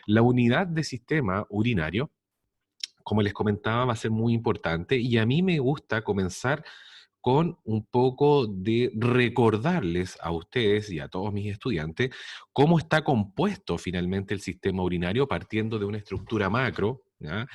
La unidad de sistema urinario, como les comentaba, va a ser muy importante y a mí me gusta comenzar con un poco de recordarles a ustedes y a todos mis estudiantes cómo está compuesto finalmente el sistema urinario partiendo de una estructura macro, ¿ya?,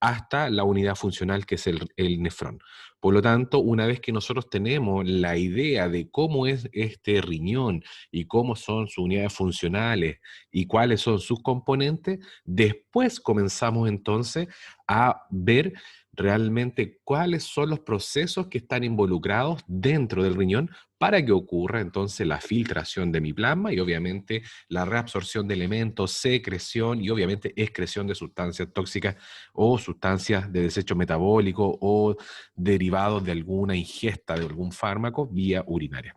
hasta la unidad funcional que es el nefrón. Por lo tanto, una vez que nosotros tenemos la idea de cómo es este riñón y cómo son sus unidades funcionales y cuáles son sus componentes, después comenzamos entonces a ver realmente cuáles son los procesos que están involucrados dentro del riñón para que ocurra entonces la filtración de mi plasma y obviamente la reabsorción de elementos, secreción y obviamente excreción de sustancias tóxicas o sustancias de desecho metabólico o derivados de alguna ingesta de algún fármaco vía urinaria.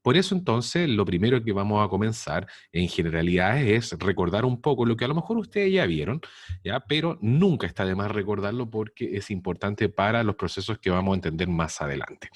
Por eso entonces lo primero que vamos a comenzar en generalidades es recordar un poco lo que a lo mejor ustedes ya vieron, ¿ya? Pero nunca está de más recordarlo porque es importante para los procesos que vamos a entender más adelante.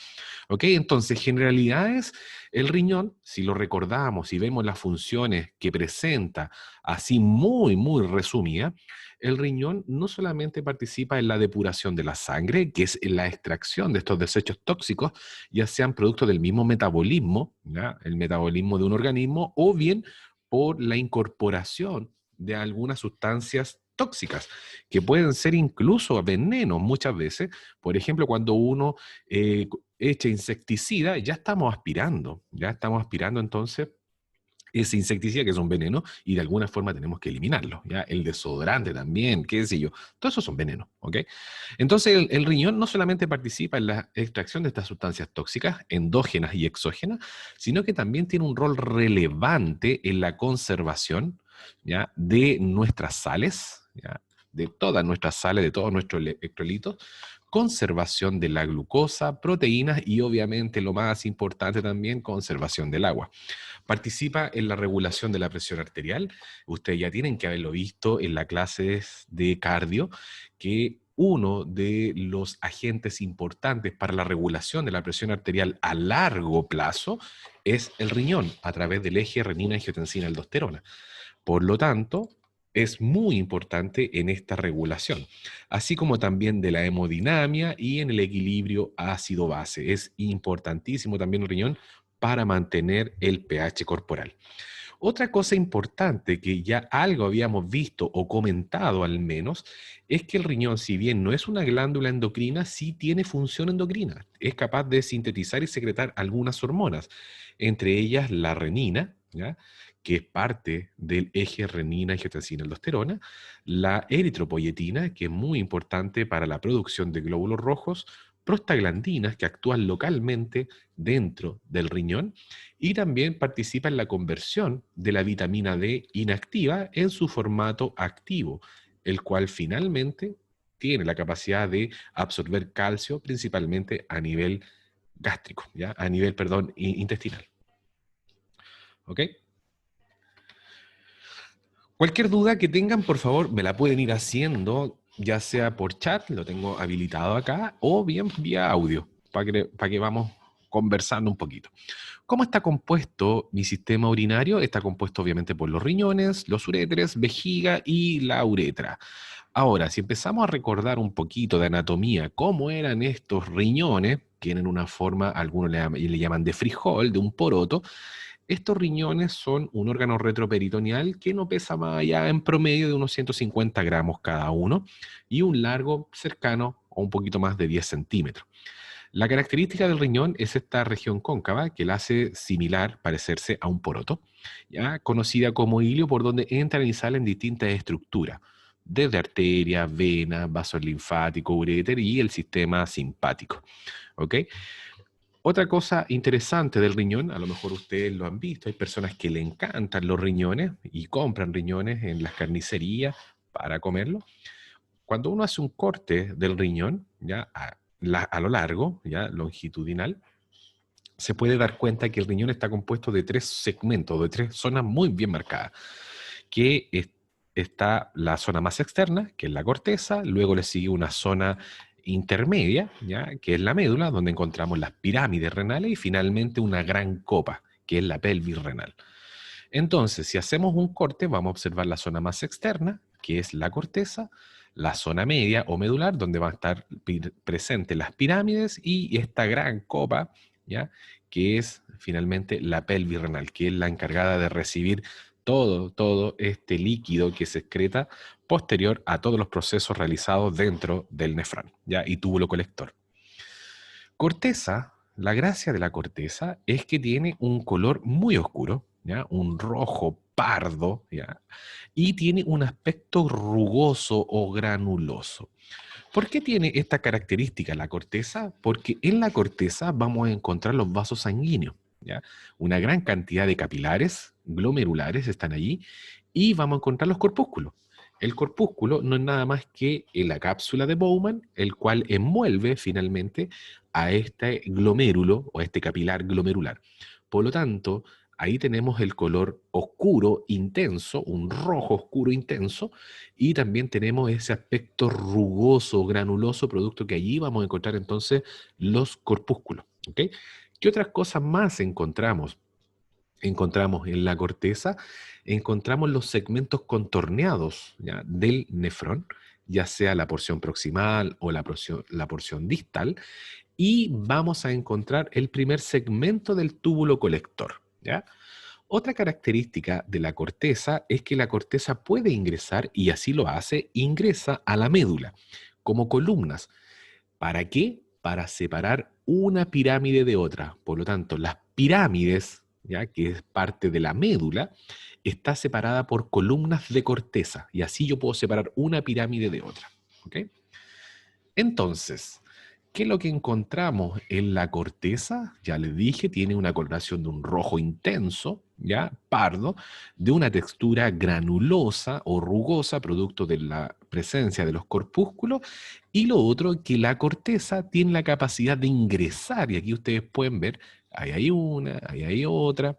¿Ok? Entonces, generalidades, el riñón, si lo recordamos y vemos las funciones que presenta así muy, muy resumida, el riñón no solamente participa en la depuración de la sangre, que es en la extracción de estos desechos tóxicos, ya sean producto del mismo metabolismo, ¿ya?, el metabolismo de un organismo, o bien por la incorporación de algunas sustancias tóxicas, que pueden ser incluso venenos muchas veces. Por ejemplo, cuando uno echa insecticida, ya estamos aspirando entonces ese insecticida que es un veneno y de alguna forma tenemos que eliminarlo, ¿ya? El desodorante también, qué sé yo, todo eso son venenos, ¿ok? Entonces el riñón no solamente participa en la extracción de estas sustancias tóxicas, endógenas y exógenas, sino que también tiene un rol relevante en la conservación, ¿ya?, de nuestras sales, ¿ya?, de todas nuestras sales, de todos nuestros electrolitos, conservación de la glucosa, proteínas y obviamente lo más importante también, conservación del agua. Participa en la regulación de la presión arterial. Ustedes ya tienen que haberlo visto en las clases de cardio, que uno de los agentes importantes para la regulación de la presión arterial a largo plazo es el riñón, a través del eje renina-angiotensina-aldosterona. Por lo tanto, es muy importante en esta regulación, así como también de la hemodinamia y en el equilibrio ácido-base. Es importantísimo también el riñón para mantener el pH corporal. Otra cosa importante que ya algo habíamos visto o comentado al menos, es que el riñón, si bien no es una glándula endocrina, sí tiene función endocrina. Es capaz de sintetizar y secretar algunas hormonas, entre ellas la renina, ¿ya?, que es parte del eje renina-angiotensina-aldosterona, la eritropoyetina, que es muy importante para la producción de glóbulos rojos, prostaglandinas, que actúan localmente dentro del riñón, y también participa en la conversión de la vitamina D inactiva en su formato activo, el cual finalmente tiene la capacidad de absorber calcio principalmente a nivel gástrico, ¿ya? A nivel, perdón, intestinal. ¿Ok? Cualquier duda que tengan, por favor, me la pueden ir haciendo, ya sea por chat, lo tengo habilitado acá, o bien vía audio, para que vamos conversando un poquito. ¿Cómo está compuesto mi sistema urinario? Está compuesto obviamente por los riñones, los uréteres, vejiga y la uretra. Ahora, si empezamos a recordar un poquito de anatomía, cómo eran estos riñones, tienen una forma, algunos le llaman de frijol, de un poroto. Estos riñones son un órgano retroperitoneal que no pesa más allá en promedio de unos 150 gramos cada uno y un largo cercano o un poquito más de 10 centímetros. La característica del riñón es esta región cóncava que la hace similar, parecerse a un poroto, ya conocida como hilio, por donde entran y salen distintas estructuras, desde arteria, vena, vasos linfáticos, uréter y el sistema simpático. ¿Ok? Otra cosa interesante del riñón, a lo mejor ustedes lo han visto, hay personas que le encantan los riñones y compran riñones en las carnicerías para comerlo. Cuando uno hace un corte del riñón, ya a lo largo, ya longitudinal, se puede dar cuenta que el riñón está compuesto de tres segmentos, de tres zonas muy bien marcadas, que está la zona más externa, que es la corteza, luego le sigue una zona intermedia, ¿ya?, que es la médula, donde encontramos las pirámides renales, y finalmente una gran copa, que es la pelvis renal. Entonces, si hacemos un corte, vamos a observar la zona más externa, que es la corteza, la zona media o medular, donde van a estar presentes las pirámides y esta gran copa, ¿ya? Que es finalmente la pelvis renal, que es la encargada de recibir todo este líquido que se excreta posterior a todos los procesos realizados dentro del nefrón, ¿ya? Y túbulo colector. Corteza, la gracia de la corteza es que tiene un color muy oscuro, ¿ya? Un rojo pardo, ¿ya? Y tiene un aspecto rugoso o granuloso. ¿Por qué tiene esta característica la corteza? Porque en la corteza vamos a encontrar los vasos sanguíneos, ¿ya? Una gran cantidad de capilares glomerulares están allí y vamos a encontrar los corpúsculos. El corpúsculo no es nada más que la cápsula de Bowman, el cual envuelve finalmente a este glomérulo o a este capilar glomerular. Por lo tanto, ahí tenemos el color oscuro intenso, un rojo oscuro intenso, y también tenemos ese aspecto rugoso, granuloso, producto que allí vamos a encontrar entonces los corpúsculos. ¿Ok? ¿Qué otras cosas más encontramos? Encontramos en la corteza, encontramos los segmentos contorneados, ¿ya? Del nefrón, ya sea la porción proximal o la porción distal, y vamos a encontrar el primer segmento del túbulo colector, ¿ya? Otra característica de la corteza es que la corteza puede ingresar, y así lo hace, ingresa a la médula como columnas. ¿Para qué? Para separar una pirámide de otra. Por lo tanto, las pirámides, ¿ya? Que es parte de la médula, está separada por columnas de corteza, y así yo puedo separar una pirámide de otra. ¿Ok? Entonces, ¿qué es lo que encontramos en la corteza? Ya les dije, tiene una coloración de un rojo intenso, ya pardo, de una textura granulosa o rugosa, producto de la presencia de los corpúsculos. Y lo otro, que la corteza tiene la capacidad de ingresar, y aquí ustedes pueden ver, ahí hay una, ahí hay otra,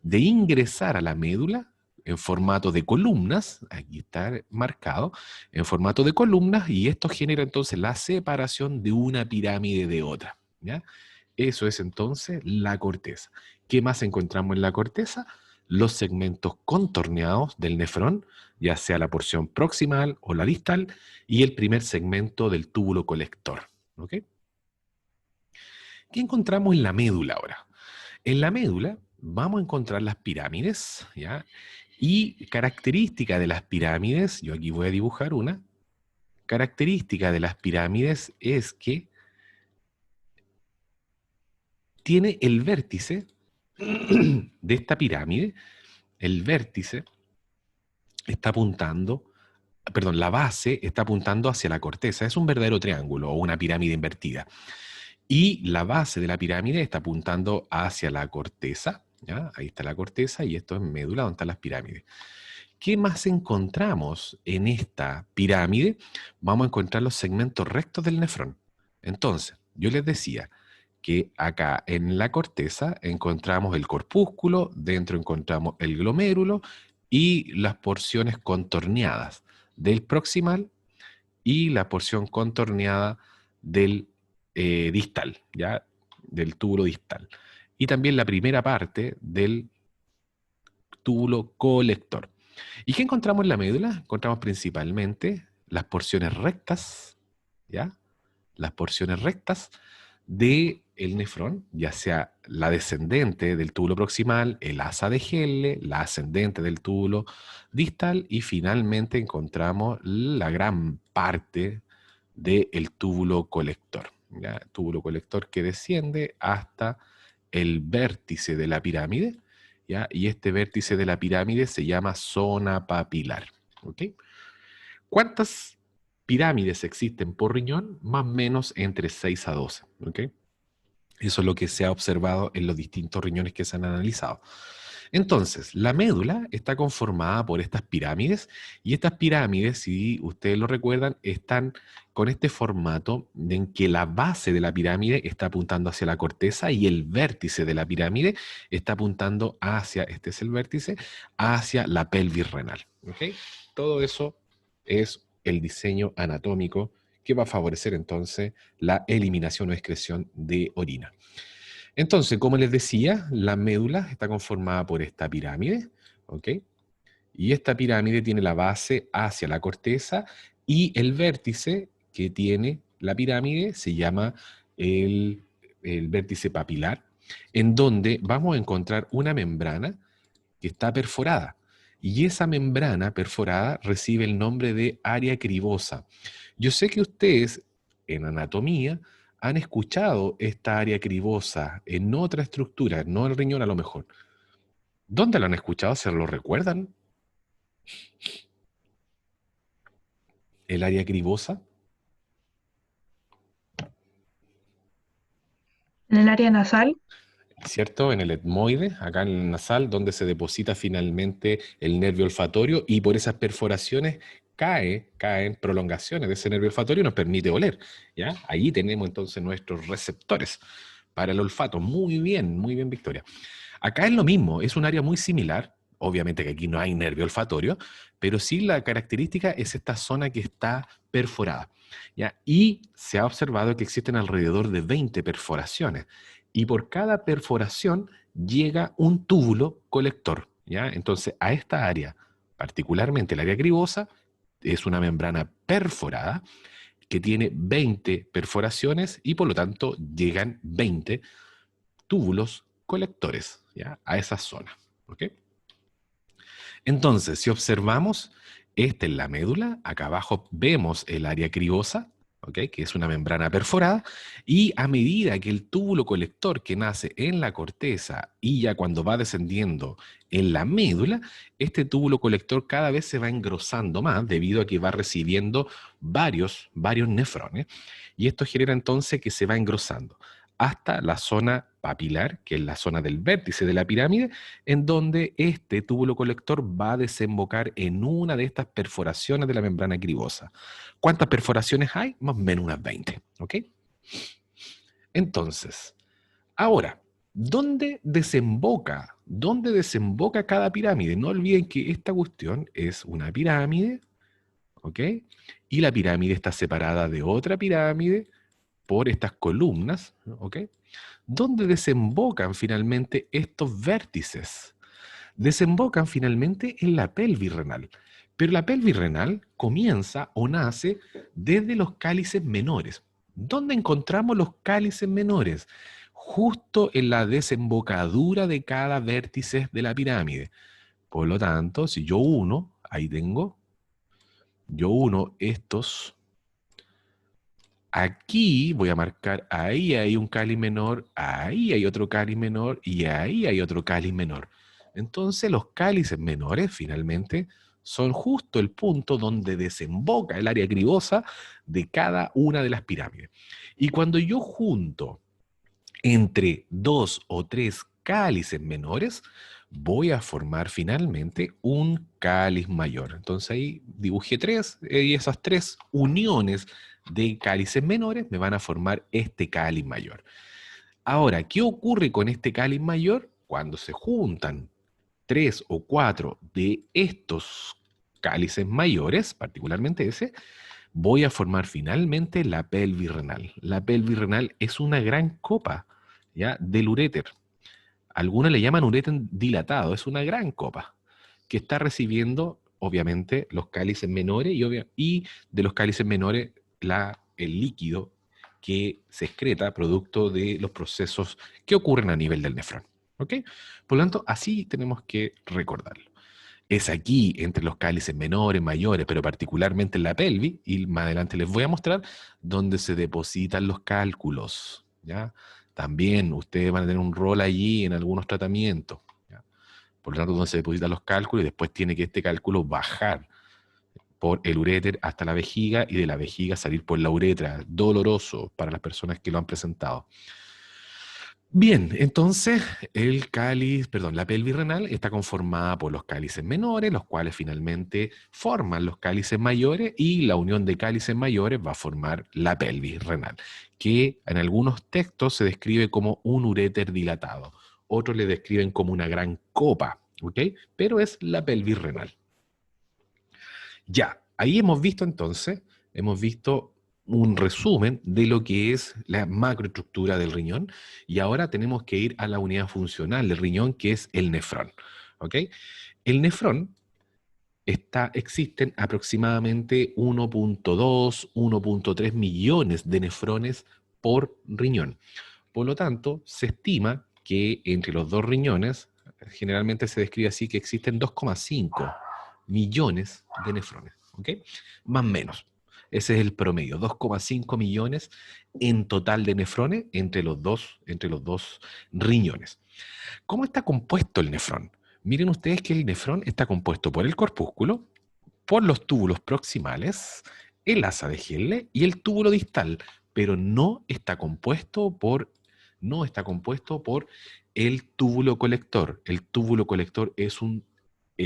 de ingresar a la médula en formato de columnas, aquí está marcado, en formato de columnas, y esto genera entonces la separación de una pirámide de otra, ¿ya? Eso es entonces la corteza. ¿Qué más encontramos en la corteza? Los segmentos contorneados del nefrón, ya sea la porción proximal o la distal, y el primer segmento del túbulo colector. ¿Ok? ¿Qué encontramos en la médula ahora? En la médula vamos a encontrar las pirámides, ¿ya? Y característica de las pirámides, yo aquí voy a dibujar una, característica de las pirámides es que tiene el vértice de esta pirámide, el vértice está apuntando, perdón, la base está apuntando hacia la corteza, es un verdadero triángulo o una pirámide invertida. Y la base de la pirámide está apuntando hacia la corteza, ¿ya? Ahí está la corteza y esto es médula, donde están las pirámides. ¿Qué más encontramos en esta pirámide? Vamos a encontrar los segmentos rectos del nefrón. Entonces, yo les decía que acá en la corteza encontramos el corpúsculo, dentro encontramos el glomérulo y las porciones contorneadas del proximal y la porción contorneada del distal, ¿ya? Del túbulo distal. Y también la primera parte del túbulo colector. ¿Y qué encontramos en la médula? Encontramos principalmente las porciones rectas, ¿ya? Las porciones rectas del nefrón, ya sea la descendente del túbulo proximal, el asa de Helle, la ascendente del túbulo distal, y finalmente encontramos la gran parte del túbulo colector, ¿ya? Túbulo colector que desciende hasta el vértice de la pirámide, ¿ya? Y este vértice de la pirámide se llama zona papilar. ¿Ok? ¿Cuántas pirámides existen por riñón? Más o menos entre 6 a 12. ¿Ok? Eso es lo que se ha observado en los distintos riñones que se han analizado. Entonces, la médula está conformada por estas pirámides, y estas pirámides, si ustedes lo recuerdan, están con este formato en que la base de la pirámide está apuntando hacia la corteza y el vértice de la pirámide está apuntando hacia, este es el vértice, hacia la pelvis renal. ¿Ok? Todo eso es el diseño anatómico que va a favorecer entonces la eliminación o excreción de orina. Entonces, como les decía, la médula está conformada por esta pirámide, ¿ok? Y esta pirámide tiene la base hacia la corteza y el vértice que tiene la pirámide se llama el, el vértice papilar, en donde vamos a encontrar una membrana que está perforada. Y esa membrana perforada recibe el nombre de área cribosa. Yo sé que ustedes en anatomía han escuchado esta área cribosa en otra estructura, no el riñón a lo mejor. ¿Dónde lo han escuchado? ¿Se lo recuerdan? El área cribosa, En el área nasal. ¿cierto? En el etmoide, acá en el nasal, donde se deposita finalmente el nervio olfatorio y por esas perforaciones caen prolongaciones de ese nervio olfatorio y nos permite oler, ¿ya? Ahí tenemos entonces nuestros receptores para el olfato. Muy bien, Victoria. Acá es lo mismo, es un área muy similar. Obviamente que aquí no hay nervio olfatorio, pero sí la característica es esta zona que está perforada, ¿ya? Y se ha observado que existen alrededor de 20 perforaciones y por cada perforación llega un túbulo colector, ¿ya? Entonces, a esta área, particularmente el área cribosa, es una membrana perforada que tiene 20 perforaciones y por lo tanto llegan 20 túbulos colectores, ¿ya? A esa zona, ¿ok? Entonces, si observamos, esta es la médula, acá abajo vemos el área cribosa, ¿ok? Que es una membrana perforada, y a medida que el túbulo colector que nace en la corteza y ya cuando va descendiendo en la médula, este túbulo colector cada vez se va engrosando más debido a que va recibiendo varios nefrones, y esto genera entonces que se va engrosando hasta la zona papilar, que es la zona del vértice de la pirámide, en donde este túbulo colector va a desembocar en una de estas perforaciones de la membrana cribosa. ¿Cuántas perforaciones hay? Más o menos unas 20, ¿ok? Entonces, ahora, ¿dónde desemboca? ¿Dónde desemboca cada pirámide? No olviden que esta cuestión es una pirámide, ¿ok? Y la pirámide está separada de otra pirámide por estas columnas, ¿ok? ¿Dónde desembocan finalmente estos vértices? Desembocan finalmente en la pelvis renal. Pero la pelvis renal comienza o nace desde los cálices menores. ¿Dónde encontramos los cálices menores? Justo en la desembocadura de cada vértice de la pirámide. Por lo tanto, si yo uno, ahí tengo, yo uno estos, aquí voy a marcar, ahí hay un cáliz menor, ahí hay otro cáliz menor y ahí hay otro cáliz menor. Entonces los cálices menores finalmente son justo el punto donde desemboca el área cribosa de cada una de las pirámides. Y cuando yo junto entre dos o tres cálices menores, voy a formar finalmente un cáliz mayor. Entonces ahí dibujé tres y esas tres uniones de cálices menores me van a formar este cáliz mayor. Ahora, ¿qué ocurre con este cáliz mayor? Cuando se juntan tres o cuatro de estos cálices mayores, particularmente ese, voy a formar finalmente la pelvis renal. La pelvis renal es una gran copa, ¿ya? Del uréter. Algunos le llaman uréter dilatado, es una gran copa que está recibiendo, obviamente, los cálices menores y de los cálices menores el líquido que se excreta producto de los procesos que ocurren a nivel del nefrón. ¿Ok? Por lo tanto, así tenemos que recordarlo. Es aquí, entre los cálices menores, mayores, pero particularmente en la pelvis, y más adelante les voy a mostrar, donde se depositan los cálculos, ¿ya? También ustedes van a tener un rol allí en algunos tratamientos, ¿ya? Por lo tanto, donde se depositan los cálculos y después tiene que este cálculo bajar por el uréter hasta la vejiga y de la vejiga salir por la uretra, doloroso para las personas que lo han presentado. Bien, entonces la pelvis renal está conformada por los cálices menores, los cuales finalmente forman los cálices mayores y la unión de cálices mayores va a formar la pelvis renal, que en algunos textos se describe como un uréter dilatado, otros le describen como una gran copa, ¿ok? Pero es la pelvis renal. Ya, ahí hemos visto un resumen de lo que es la macroestructura del riñón y ahora tenemos que ir a la unidad funcional del riñón que es el nefrón. ¿ok? El nefrón existen aproximadamente 1.2, 1.3 millones de nefrones por riñón. Por lo tanto, se estima que entre los dos riñones, generalmente se describe así, que existen 2,5 millones de nefrones, ¿ok? Más o menos. Ese es el promedio, 2,5 millones en total de nefrones entre los dos riñones. ¿Cómo está compuesto el nefrón? Miren ustedes que el nefrón está compuesto por el corpúsculo, por los túbulos proximales, el asa de Henle y el túbulo distal, pero no está compuesto por el túbulo colector. El túbulo colector es un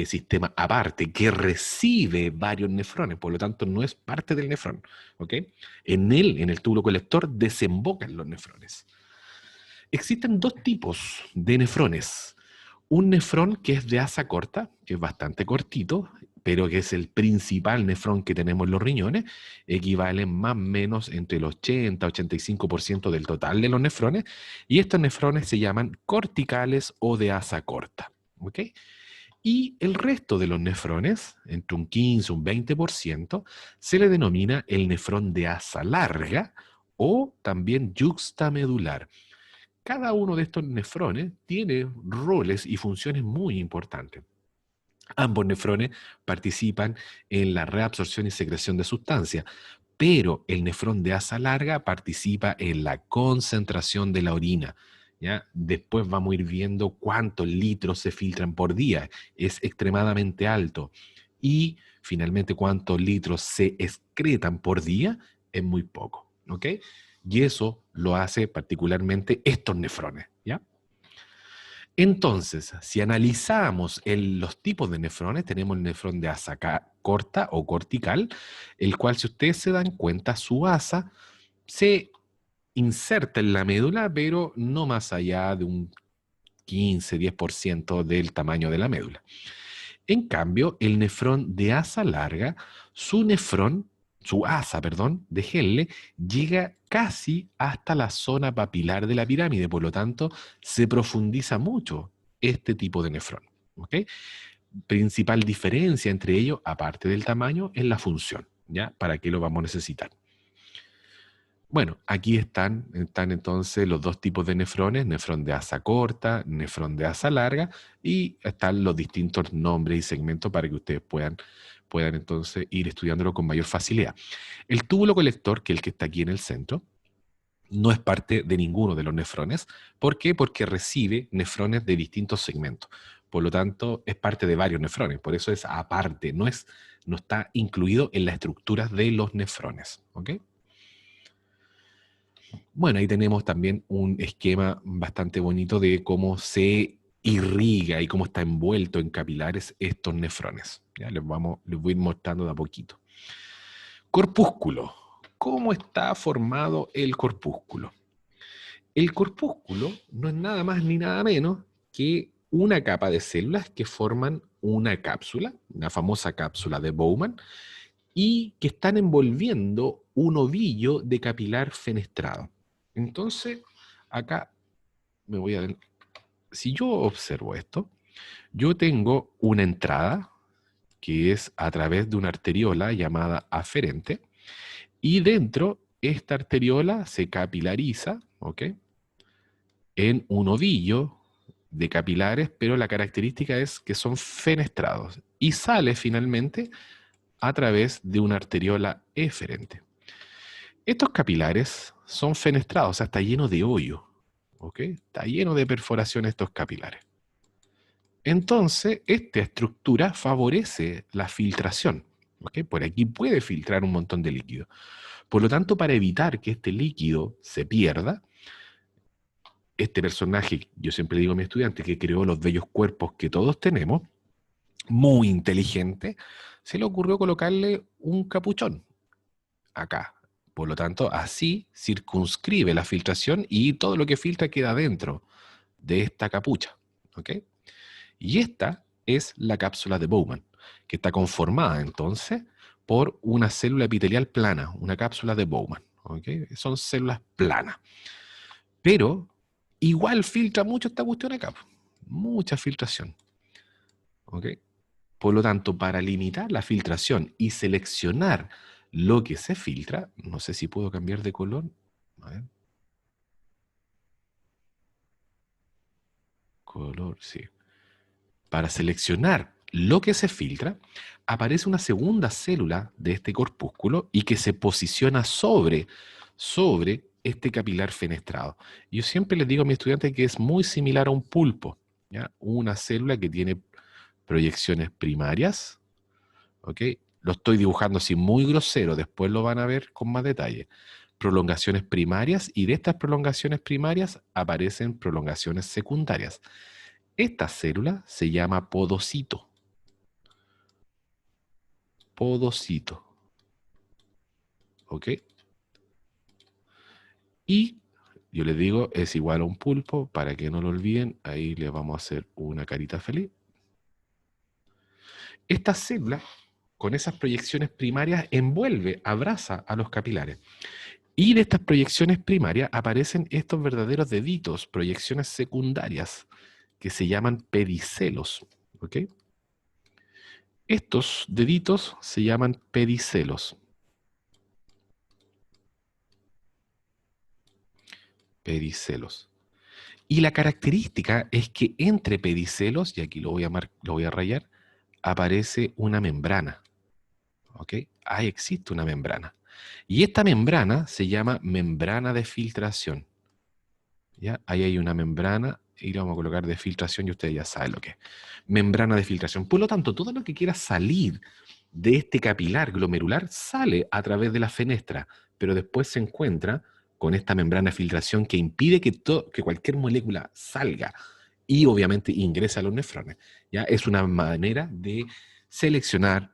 sistema aparte que recibe varios nefrones, por lo tanto no es parte del nefrón, ¿ok? En el túbulo colector, desembocan los nefrones. Existen dos tipos de nefrones. Un nefrón que es de asa corta, que es bastante cortito, pero que es el principal nefrón que tenemos en los riñones, equivalen más o menos entre el 80-85% del total de los nefrones, y estos nefrones se llaman corticales o de asa corta. ¿Ok? Y el resto de los nefrones, entre un 15 y un 20%, se le denomina el nefrón de asa larga o también yuxtamedular. Cada uno de estos nefrones tiene roles y funciones muy importantes. Ambos nefrones participan en la reabsorción y secreción de sustancias, pero el nefrón de asa larga participa en la concentración de la orina. ¿Ya? Después vamos a ir viendo cuántos litros se filtran por día. Es extremadamente alto. Y finalmente cuántos litros se excretan por día es muy poco. ¿Ok? Y eso lo hace particularmente estos nefrones. ¿Ya? Entonces, si analizamos los tipos de nefrones, tenemos el nefrón de asa corta o cortical, el cual, si ustedes se dan cuenta, su asa se inserta en la médula, pero no más allá de un 15-10% del tamaño de la médula. En cambio, el nefrón de asa larga, su asa, perdón, de Henle, llega casi hasta la zona papilar de la pirámide, por lo tanto, se profundiza mucho este tipo de nefrón. ¿Ok? Principal diferencia entre ellos, aparte del tamaño, es la función. ¿Ya? ¿Para qué lo vamos a necesitar? Bueno, aquí están entonces los dos tipos de nefrones, nefrón de asa corta, nefrón de asa larga, y están los distintos nombres y segmentos para que ustedes puedan entonces ir estudiándolo con mayor facilidad. El túbulo colector, que es el que está aquí en el centro, no es parte de ninguno de los nefrones. ¿Por qué? Porque recibe nefrones de distintos segmentos. Por lo tanto, es parte de varios nefrones. Por eso es aparte, no está incluido en las estructuras de los nefrones. ¿Ok? Bueno, ahí tenemos también un esquema bastante bonito de cómo se irriga y cómo está envuelto en capilares estos nefrones. Ya les voy a ir mostrando de a poquito. Corpúsculo. ¿Cómo está formado el corpúsculo? El corpúsculo no es nada más ni nada menos que una capa de células que forman una cápsula, una famosa cápsula de Bowman, y que están envolviendo un ovillo de capilar fenestrado. Entonces, acá me voy a... Si yo observo esto, yo tengo una entrada que es a través de una arteriola llamada aferente, y dentro esta arteriola se capilariza, ¿ok? En un ovillo de capilares, pero la característica es que son fenestrados y sale finalmente a través de una arteriola eferente. Estos capilares son fenestrados, o sea, está lleno de hoyo, ¿ok? Está lleno de perforación estos capilares. Entonces, esta estructura favorece la filtración, ¿ok? Por aquí puede filtrar un montón de líquido. Por lo tanto, para evitar que este líquido se pierda, este personaje, yo siempre digo a mi estudiante, que creó los bellos cuerpos que todos tenemos, muy inteligente, se le ocurrió colocarle un capuchón acá. Por lo tanto, así circunscribe la filtración y todo lo que filtra queda dentro de esta capucha. ¿Ok? Y esta es la cápsula de Bowman, que está conformada entonces por una célula epitelial plana, una cápsula de Bowman. ¿Ok? Son células planas. Pero igual filtra mucho esta cuestión acá. Mucha filtración. ¿ok? Por lo tanto, para limitar la filtración y seleccionar lo que se filtra, no sé si puedo cambiar de color. A ver, color, sí. Para seleccionar lo que se filtra, aparece una segunda célula de este corpúsculo y que se posiciona sobre este capilar fenestrado. Yo siempre les digo a mis estudiantes que es muy similar a un pulpo, ¿ya? Una célula que tiene proyecciones primarias, ¿ok? Lo estoy dibujando así muy grosero, después lo van a ver con más detalle. Prolongaciones primarias, y de estas prolongaciones primarias aparecen prolongaciones secundarias. Esta célula se llama podocito. Podocito. ¿Ok? Y yo les digo, es igual a un pulpo, para que no lo olviden, ahí les vamos a hacer una carita feliz. Esta célula, con esas proyecciones primarias, envuelve, abraza a los capilares. Y de estas proyecciones primarias aparecen estos verdaderos deditos, proyecciones secundarias, que se llaman pedicelos. ¿Ok? Estos deditos se llaman pedicelos. Pedicelos. Y la característica es que entre pedicelos, y aquí lo voy a rayar, aparece una membrana. ¿Ok? Ahí existe una membrana. Y esta membrana se llama membrana de filtración. ¿Ya? Ahí hay una membrana y le vamos a colocar de filtración y ustedes ya saben lo que es. Membrana de filtración. Por lo tanto, todo lo que quiera salir de este capilar glomerular sale a través de la fenestra, pero después se encuentra con esta membrana de filtración que impide que cualquier molécula salga y obviamente ingrese a los nefrones. ¿Ya? Es una manera seleccionar,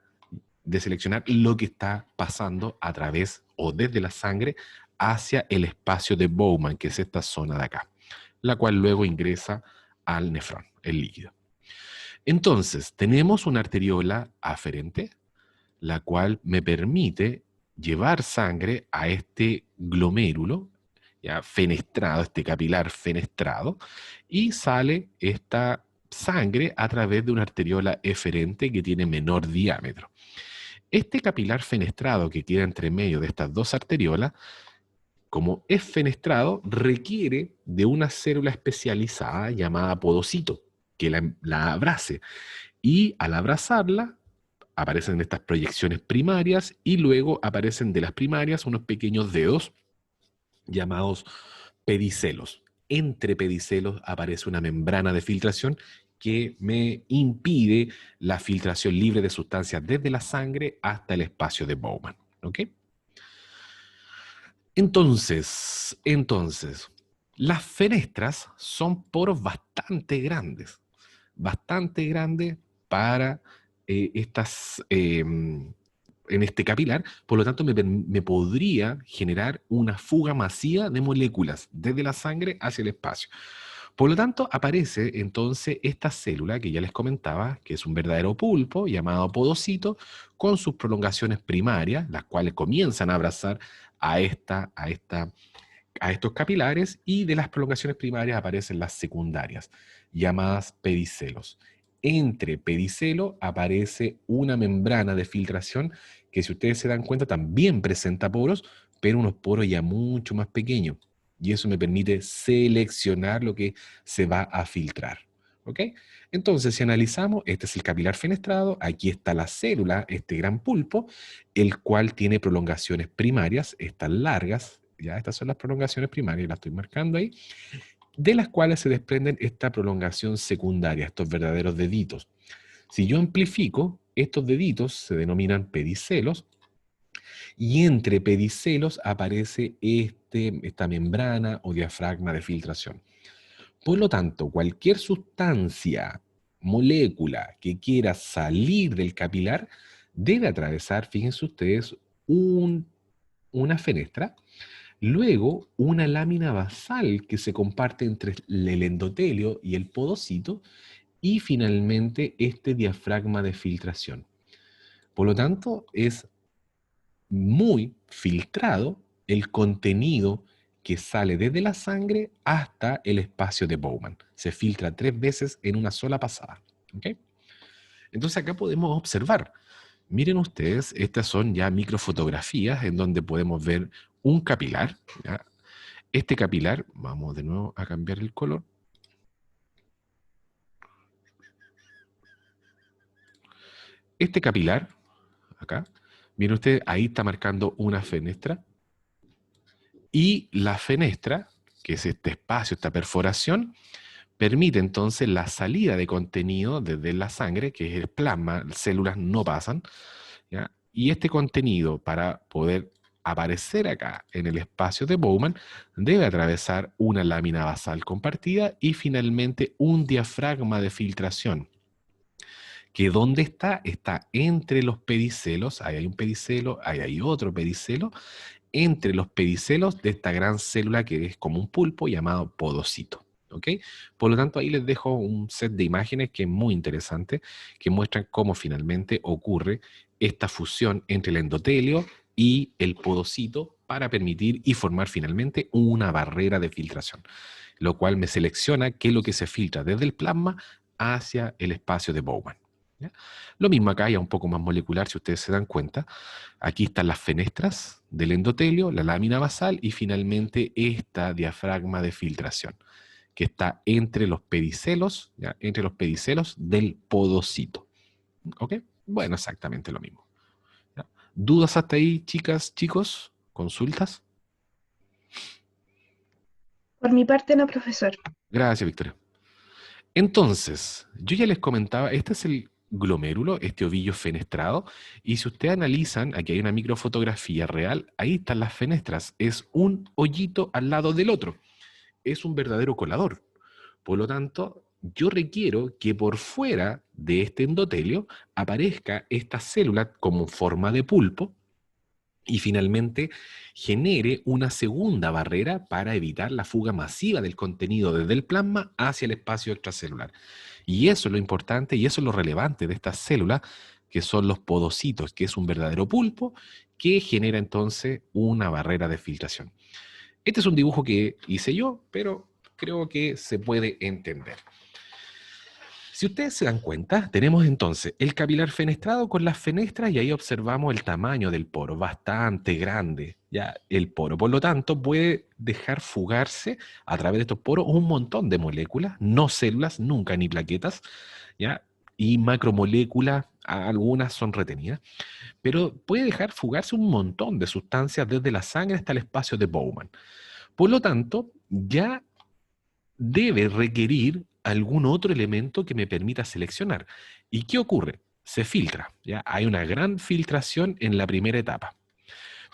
de seleccionar lo que está pasando a través o desde la sangre hacia el espacio de Bowman, que es esta zona de acá, la cual luego ingresa al nefrón, el líquido. Entonces, tenemos una arteriola aferente, la cual me permite llevar sangre a este glomérulo, ya fenestrado, este capilar fenestrado, y sale esta sangre a través de una arteriola eferente que tiene menor diámetro. Este capilar fenestrado que queda entre medio de estas dos arteriolas, como es fenestrado, requiere de una célula especializada llamada podocito, que la abrace. Y al abrazarla, aparecen estas proyecciones primarias y luego aparecen de las primarias unos pequeños dedos llamados pedicelos. Entre pedicelos aparece una membrana de filtración que me impide la filtración libre de sustancias desde la sangre hasta el espacio de Bowman. ¿Ok? Entonces, las fenestras son poros bastante grandes para en este capilar, por lo tanto me podría generar una fuga masiva de moléculas desde la sangre hacia el espacio. Por lo tanto, aparece entonces esta célula que ya les comentaba, que es un verdadero pulpo llamado podocito, con sus prolongaciones primarias, las cuales comienzan a abrazar a estos capilares, y de las prolongaciones primarias aparecen las secundarias, llamadas pedicelos. Entre pedicelo aparece una membrana de filtración que, si ustedes se dan cuenta, también presenta poros, pero unos poros ya mucho más pequeños. Y eso me permite seleccionar lo que se va a filtrar. ¿Ok? Entonces, si analizamos, este es el capilar fenestrado, aquí está la célula, este gran pulpo, el cual tiene prolongaciones primarias, estas largas, ya estas son las prolongaciones primarias, las estoy marcando ahí, de las cuales se desprenden esta prolongación secundaria, estos verdaderos deditos. Si yo amplifico, estos deditos se denominan pedicelos, y entre pedicelos aparece esta membrana o diafragma de filtración. Por lo tanto, cualquier sustancia, molécula que quiera salir del capilar debe atravesar, fíjense ustedes, una fenestra, luego una lámina basal que se comparte entre el endotelio y el podocito, y finalmente este diafragma de filtración. Por lo tanto, es muy filtrado el contenido que sale desde la sangre hasta el espacio de Bowman. Se filtra 3 veces en una sola pasada. ¿Ok? Entonces acá podemos observar. Miren ustedes, estas son ya microfotografías en donde podemos ver un capilar. ¿Ya? Este capilar, vamos de nuevo a cambiar el color. Este capilar, acá, miren ustedes, ahí está marcando una fenestra. Y la fenestra, que es este espacio, esta perforación, permite entonces la salida de contenido desde la sangre, que es el plasma, células no pasan, ¿ya? Y este contenido, para poder aparecer acá en el espacio de Bowman, debe atravesar una lámina basal compartida y finalmente un diafragma de filtración, que ¿dónde está? Está entre los pedicelos, ahí hay un pedicelo, ahí hay otro pedicelo, entre los pedicelos de esta gran célula que es como un pulpo llamado podocito. ¿Ok? Por lo tanto, ahí les dejo un set de imágenes que es muy interesante, que muestran cómo finalmente ocurre esta fusión entre el endotelio y el podocito para permitir y formar finalmente una barrera de filtración, lo cual me selecciona qué es lo que se filtra desde el plasma hacia el espacio de Bowman. ¿Ya? Lo mismo acá, ya un poco más molecular, si ustedes se dan cuenta. Aquí están las fenestras del endotelio, la lámina basal y finalmente esta diafragma de filtración, que está entre los pedicelos, ¿ya? Entre los pedicelos del podocito. ¿Ok? Bueno, exactamente lo mismo. ¿Ya? ¿Dudas hasta ahí, chicas, chicos? ¿Consultas? Por mi parte, no, profesor. Gracias, Victoria. Entonces, yo ya les comentaba, este es el glomérulo, este ovillo fenestrado, y si ustedes analizan, aquí hay una microfotografía real, ahí están las fenestras, es un hoyito al lado del otro, es un verdadero colador. Por lo tanto, yo requiero que por fuera de este endotelio aparezca esta célula como forma de pulpo, y finalmente genere una segunda barrera para evitar la fuga masiva del contenido desde el plasma hacia el espacio extracelular. Y eso es lo importante y eso es lo relevante de estas células, que son los podocitos, que es un verdadero pulpo que genera entonces una barrera de filtración. Este es un dibujo que hice yo, pero creo que se puede entender. Si ustedes se dan cuenta, tenemos entonces el capilar fenestrado con las fenestras y ahí observamos el tamaño del poro, bastante grande, ya el poro. Por lo tanto, puede dejar fugarse a través de estos poros un montón de moléculas, no células, nunca ni plaquetas, ya, y macromoléculas, algunas son retenidas, pero puede dejar fugarse un montón de sustancias desde la sangre hasta el espacio de Bowman. Por lo tanto, ya debe requerir algún otro elemento que me permita seleccionar. ¿Y qué ocurre? Se filtra, ¿ya? Hay una gran filtración en la primera etapa.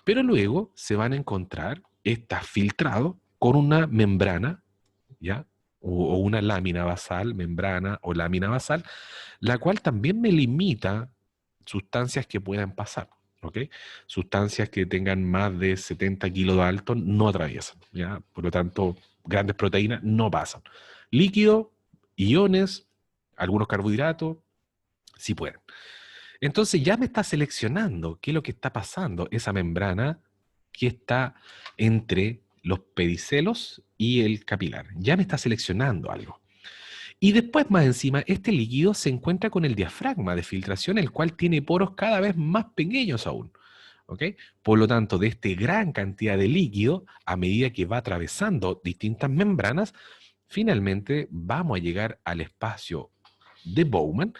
Pero luego se van a encontrar, está filtrado con una membrana, ¿ya? O una lámina basal, membrana o lámina basal, la cual también me limita sustancias que puedan pasar. ¿Ok? Sustancias que tengan más de 70 kilos de alto no atraviesan, ¿ya? Por lo tanto, grandes proteínas no pasan. Líquido, iones, algunos carbohidratos, sí pueden. Entonces ya me está seleccionando qué es lo que está pasando, esa membrana que está entre los pedicelos y el capilar. Ya me está seleccionando algo. Y después, más encima, este líquido se encuentra con el diafragma de filtración, el cual tiene poros cada vez más pequeños aún. ¿Ok? Por lo tanto, de esta gran cantidad de líquido, a medida que va atravesando distintas membranas, finalmente vamos a llegar al espacio de Bowman,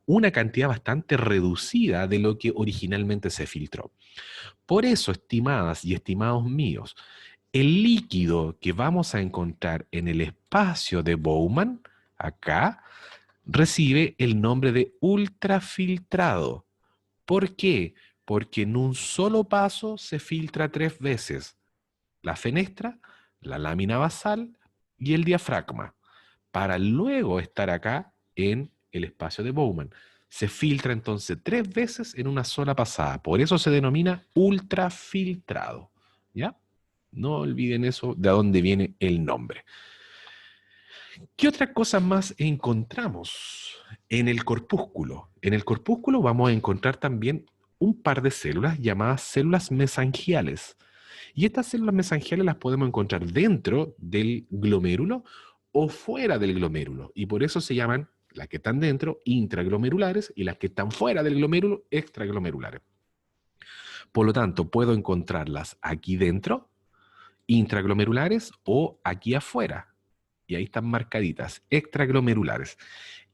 una cantidad bastante reducida de lo que originalmente se filtró. Por eso, estimadas y estimados míos, el líquido que vamos a encontrar en el espacio de Bowman, acá, recibe el nombre de ultrafiltrado. ¿Por qué? Porque en un solo paso se filtra 3 veces: la fenestra, la lámina basal y el diafragma, para luego estar acá en el espacio de Bowman. Se filtra entonces 3 veces en una sola pasada. Por eso se denomina ultrafiltrado. ¿Ya? No olviden eso, de dónde viene el nombre. ¿Qué otras cosas más encontramos en el corpúsculo? En el corpúsculo vamos a encontrar también un par de células llamadas células mesangiales. Y estas células mesangiales las podemos encontrar dentro del glomérulo o fuera del glomérulo. Y por eso se llaman Las que están dentro, intraglomerulares, y las que están fuera del glomérulo, extraglomerulares. Por lo tanto, puedo encontrarlas aquí dentro, intraglomerulares, o aquí afuera. Y ahí están marcaditas, extraglomerulares.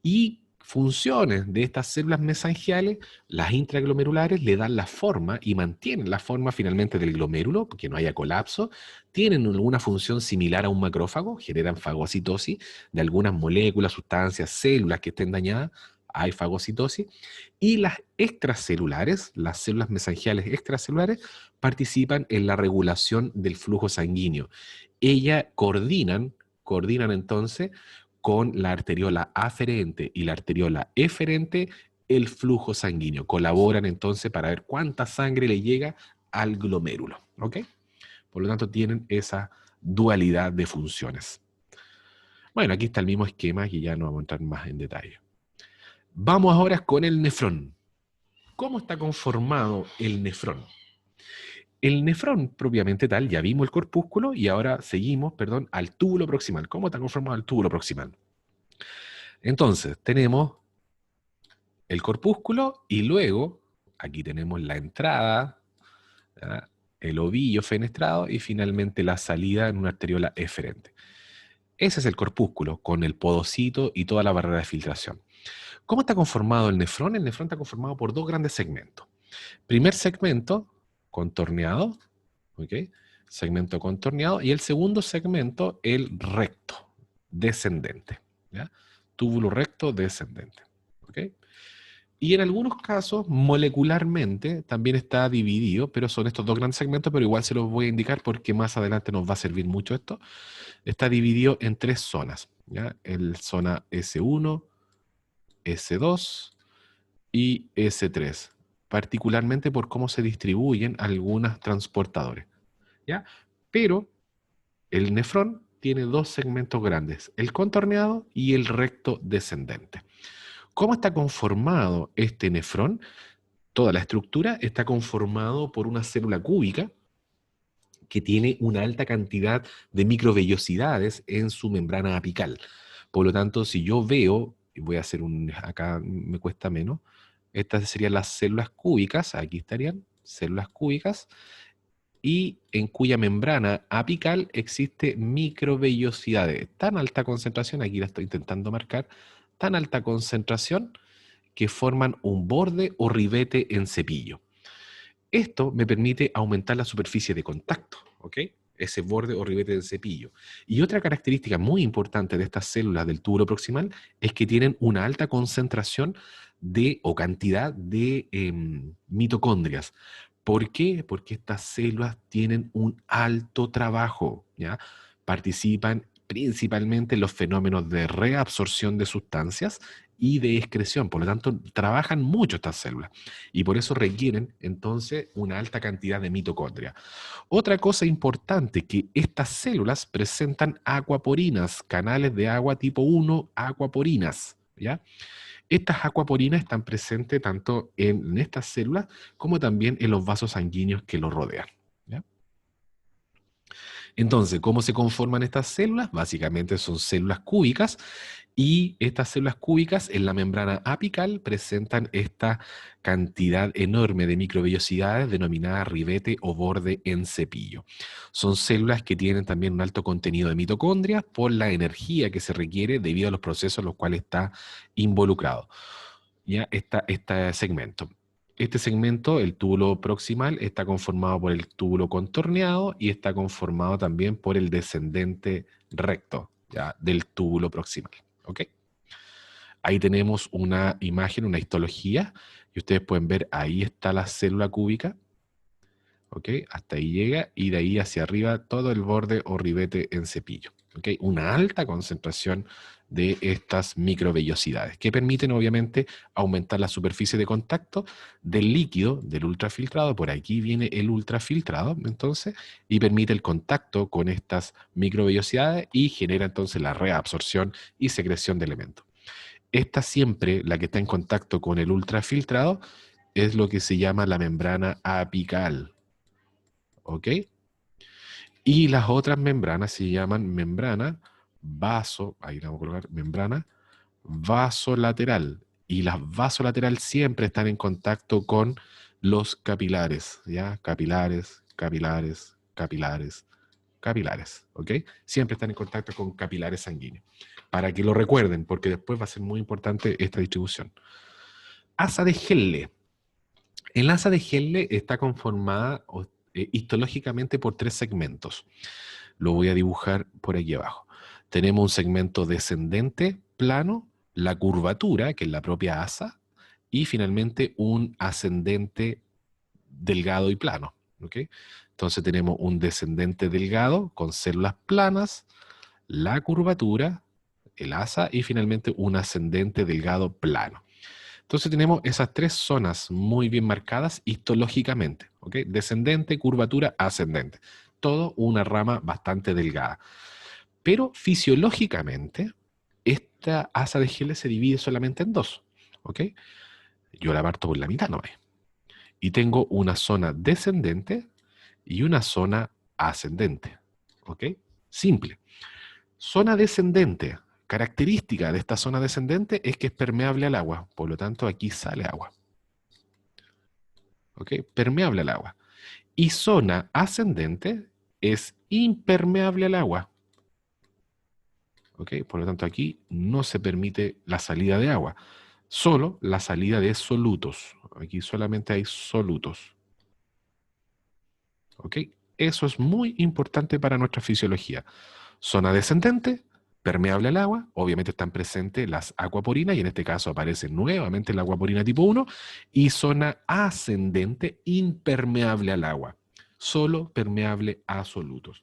Y funciones de estas células mesangiales, las intraglomerulares le dan la forma y mantienen la forma finalmente del glomérulo, porque no haya colapso, tienen alguna función similar a un macrófago, generan fagocitosis de algunas moléculas, sustancias, células que estén dañadas, hay fagocitosis, y las extracelulares, las células mesangiales extracelulares, participan en la regulación del flujo sanguíneo. Ellas coordinan entonces con la arteriola aferente y la arteriola eferente el flujo sanguíneo. Colaboran entonces para ver cuánta sangre le llega al glomérulo. ¿Ok? Por lo tanto, tienen esa dualidad de funciones. Bueno, aquí está el mismo esquema que ya no vamos a entrar más en detalle. Vamos ahora con el nefrón. ¿Cómo está conformado el nefrón? El nefrón propiamente tal, ya vimos el corpúsculo y ahora seguimos, perdón, al túbulo proximal. ¿Cómo está conformado el túbulo proximal? Entonces, tenemos el corpúsculo y luego aquí tenemos la entrada, ¿ya? El ovillo fenestrado y finalmente la salida en una arteriola eferente. Ese es el corpúsculo con el podocito y toda la barrera de filtración. ¿Cómo está conformado el nefrón? El nefrón está conformado por dos grandes segmentos. Primer segmento, contorneado, ¿ok? Segmento contorneado, y el segundo segmento, el recto, descendente, ¿ya? Túbulo recto descendente, ¿ok? Y en algunos casos, molecularmente, también está dividido, pero son estos dos grandes segmentos, pero igual se los voy a indicar porque más adelante nos va a servir mucho esto. Está dividido en tres zonas, ¿ya? El zona S1, S2 y S3, particularmente por cómo se distribuyen algunos transportadores, ¿ya? Pero el nefrón tiene dos segmentos grandes, el contorneado y el recto descendente. ¿Cómo está conformado este nefrón? Toda la estructura está conformado por una célula cúbica que tiene una alta cantidad de microvellosidades en su membrana apical. Por lo tanto, si yo veo, y voy a hacer acá me cuesta menos, estas serían las células cúbicas, aquí estarían, células cúbicas, y en cuya membrana apical existe microvellosidades, tan alta concentración, aquí la estoy intentando marcar, tan alta concentración que forman un borde o ribete en cepillo. Esto me permite aumentar la superficie de contacto, ¿ok? Ese borde o ribete del cepillo. Y otra característica muy importante de estas células del túbulo proximal es que tienen una alta concentración de o cantidad de mitocondrias. ¿Por qué? Porque estas células tienen un alto trabajo, ¿ya? Participan principalmente en los fenómenos de reabsorción de sustancias y de excreción. Por lo tanto, trabajan mucho estas células y por eso requieren entonces una alta cantidad de mitocondria. Otra cosa importante, que estas células presentan acuaporinas, canales de agua tipo 1, acuaporinas, ¿ya? Estas acuaporinas están presentes tanto en estas células como también en los vasos sanguíneos que los rodean, ¿ya? Entonces, ¿cómo se conforman estas células? Básicamente son células cúbicas y estas células cúbicas en la membrana apical presentan esta cantidad enorme de microvellosidades denominada ribete o borde en cepillo. Son células que tienen también un alto contenido de mitocondrias por la energía que se requiere debido a los procesos en los cuales está involucrado, ¿ya? Este segmento. Este segmento, el túbulo proximal, está conformado por el túbulo contorneado y está conformado también por el descendente recto, ¿ya? Del túbulo proximal. ¿Ok? Ahí tenemos una imagen, una histología, y ustedes pueden ver, ahí está la célula cúbica, ¿ok? Hasta ahí llega, y de ahí hacia arriba todo el borde o ribete en cepillo, ¿ok? Una alta concentración de estas microvellosidades, que permiten obviamente aumentar la superficie de contacto del líquido, del ultrafiltrado, por aquí viene el ultrafiltrado, entonces, y permite el contacto con estas microvellosidades y genera entonces la reabsorción y secreción de elementos. Esta siempre, la que está en contacto con el ultrafiltrado, es lo que se llama la membrana apical, ¿ok? Y las otras membranas se llaman membrana ahí la vamos a colocar, membrana vasolateral. Y las vasolateral siempre están en contacto con los capilares, ¿ya? Capilares, capilares, capilares, capilares, ¿ok? Siempre están en contacto con capilares sanguíneos. Para que lo recuerden, porque después va a ser muy importante esta distribución. Asa de Helle. El asa de Helle está conformada histológicamente por tres segmentos. Lo voy a dibujar por aquí abajo. Tenemos un segmento descendente, plano, la curvatura, que es la propia asa, y finalmente un ascendente delgado y plano. ¿Ok? Entonces tenemos un descendente delgado con células planas, la curvatura, el asa y finalmente un ascendente delgado plano. Entonces tenemos esas tres zonas muy bien marcadas histológicamente. ¿Ok? Descendente, curvatura, ascendente. Todo una rama bastante delgada. Pero fisiológicamente, esta asa de Helle se divide solamente en dos. ¿Ok? Yo la parto por la mitad, ¿no? Y tengo una zona descendente y una zona ascendente. ¿Ok? Simple. Zona descendente. Característica de esta zona descendente es que es permeable al agua. Por lo tanto, aquí sale agua. ¿Ok? Permeable al agua. Y zona ascendente es impermeable al agua. ¿Ok? Por lo tanto, aquí no se permite la salida de agua. Solo la salida de solutos. Aquí solamente hay solutos. ¿Ok? Eso es muy importante para nuestra fisiología. Zona descendente, permeable al agua, obviamente están presentes las acuaporinas y en este caso aparece nuevamente la acuaporina tipo 1 y zona ascendente, impermeable al agua, solo permeable a solutos.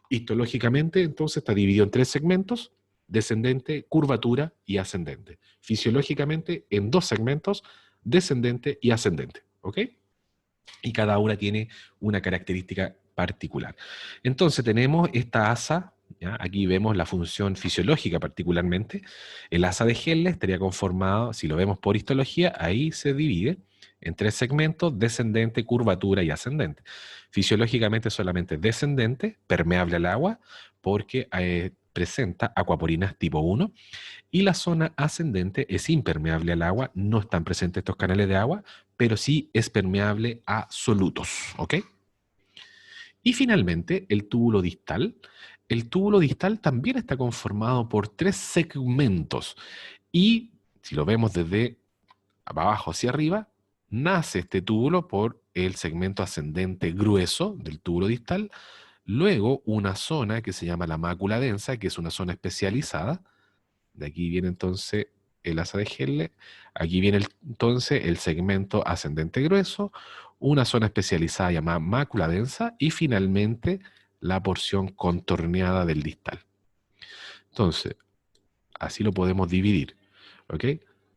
Histológicamente, entonces, está dividido en tres segmentos, descendente, curvatura y ascendente. Fisiológicamente, en dos segmentos, descendente y ascendente. ¿Ok? Y cada una tiene una característica particular. Entonces tenemos esta asa, ¿ya? Aquí vemos la función fisiológica particularmente. El asa de Helle estaría conformado, si lo vemos por histología, ahí se divide en tres segmentos, descendente, curvatura y ascendente. Fisiológicamente solamente descendente, permeable al agua, porque presenta acuaporinas tipo 1, y la zona ascendente es impermeable al agua, no están presentes estos canales de agua, pero sí es permeable a solutos, ¿ok? Y finalmente, el túbulo distal. El túbulo distal también está conformado por tres segmentos y si lo vemos desde abajo hacia arriba, nace este túbulo por el segmento ascendente grueso del túbulo distal, luego una zona que se llama la mácula densa, que es una zona especializada. De aquí viene entonces el asa de Helle. Aquí viene entonces el segmento ascendente grueso, una zona especializada llamada mácula densa y finalmente la porción contorneada del distal. Entonces, así lo podemos dividir. ¿Ok?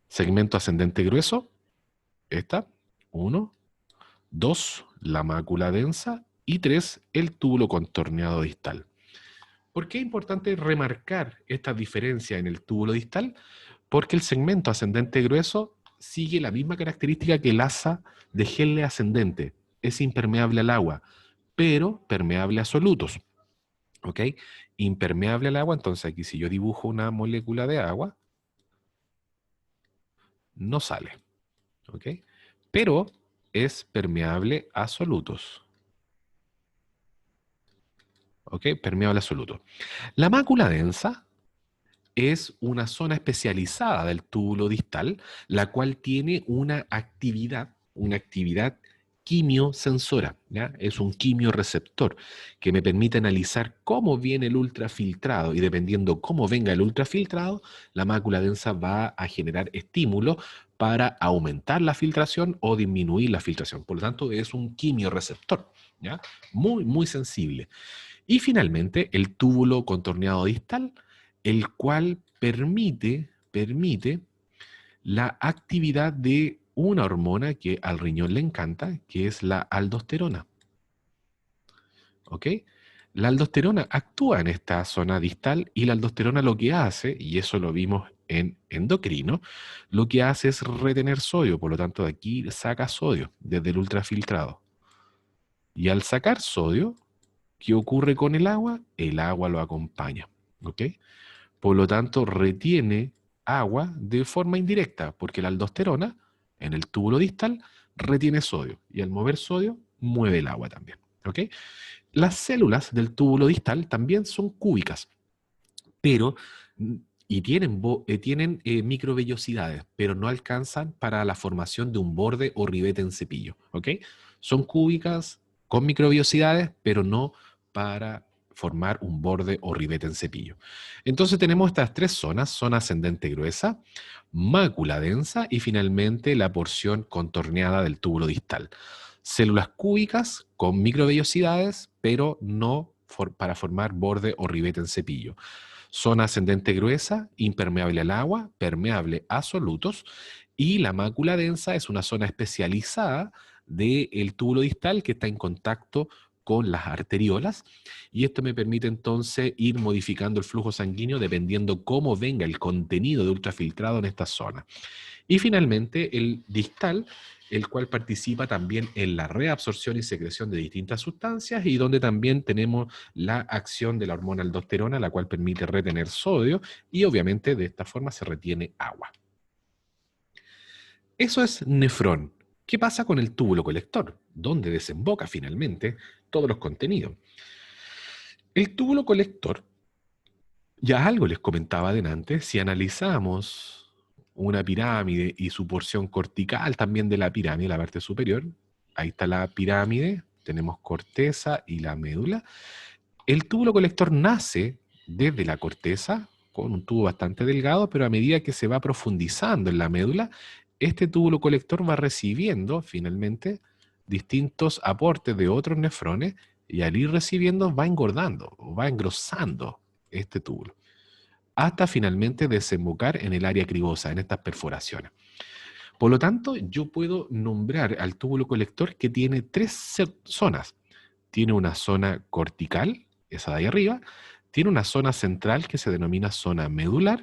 Segmento ascendente grueso, esta, 1, 2, la mácula densa y 3, el túbulo contorneado distal. ¿Por qué es importante remarcar esta diferencia en el túbulo distal? Porque el segmento ascendente grueso sigue la misma característica que el asa de Helle ascendente. Es impermeable al agua, pero permeable a solutos. ¿Ok? Impermeable al agua, entonces aquí si yo dibujo una molécula de agua, no sale. ¿Ok? Pero es permeable a solutos. ¿Ok? Permeable a solutos. La mácula densa es una zona especializada del túbulo distal, la cual tiene una actividad quimiosensora, ¿ya? Es un quimioreceptor que me permite analizar cómo viene el ultrafiltrado y dependiendo cómo venga el ultrafiltrado, la mácula densa va a generar estímulos para aumentar la filtración o disminuir la filtración. Por lo tanto, es un quimioreceptor, ¿ya? Muy, muy sensible. Y finalmente, el túbulo contorneado distal, el cual permite la actividad de una hormona que al riñón le encanta, que es la aldosterona. ¿Ok? La aldosterona actúa en esta zona distal y la aldosterona lo que hace, y eso lo vimos en endocrino, lo que hace es retener sodio, por lo tanto de aquí saca sodio desde el ultrafiltrado. Y al sacar sodio, ¿qué ocurre con el agua? El agua lo acompaña. ¿Ok? Por lo tanto, retiene agua de forma indirecta, porque la aldosterona en el túbulo distal retiene sodio y al mover sodio mueve el agua también. ¿Ok? Las células del túbulo distal también son cúbicas, pero tienen microvellosidades, pero no alcanzan para la formación de un borde o ribete en cepillo. ¿Ok? Son cúbicas con microvellosidades, pero no para formar un borde o ribete en cepillo. Entonces tenemos estas tres zonas: zona ascendente gruesa, mácula densa y finalmente la porción contorneada del túbulo distal. Células cúbicas con microvellosidades, pero no para formar borde o ribete en cepillo. Zona ascendente gruesa, impermeable al agua, permeable a solutos, y la mácula densa es una zona especializada del túbulo distal que está en contacto con las arteriolas, y esto me permite entonces ir modificando el flujo sanguíneo dependiendo cómo venga el contenido de ultrafiltrado en esta zona. Y finalmente el distal, el cual participa también en la reabsorción y secreción de distintas sustancias y donde también tenemos la acción de la hormona aldosterona, la cual permite retener sodio y obviamente de esta forma se retiene agua. Eso es nefrón. ¿Qué pasa con el túbulo colector? ¿Dónde desemboca finalmente todos los contenidos? El túbulo colector, ya algo les comentaba adelante, si analizamos una pirámide y su porción cortical también de la pirámide, la parte superior, ahí está la pirámide, tenemos corteza y la médula. El túbulo colector nace desde la corteza, con un tubo bastante delgado, pero a medida que se va profundizando en la médula, este túbulo colector va recibiendo finalmente distintos aportes de otros nefrones y al ir recibiendo va engordando o va engrosando este túbulo, hasta finalmente desembocar en el área cribosa, en estas perforaciones. Por lo tanto, yo puedo nombrar al túbulo colector que tiene tres zonas. Tiene una zona cortical, esa de ahí arriba, tiene una zona central que se denomina zona medular,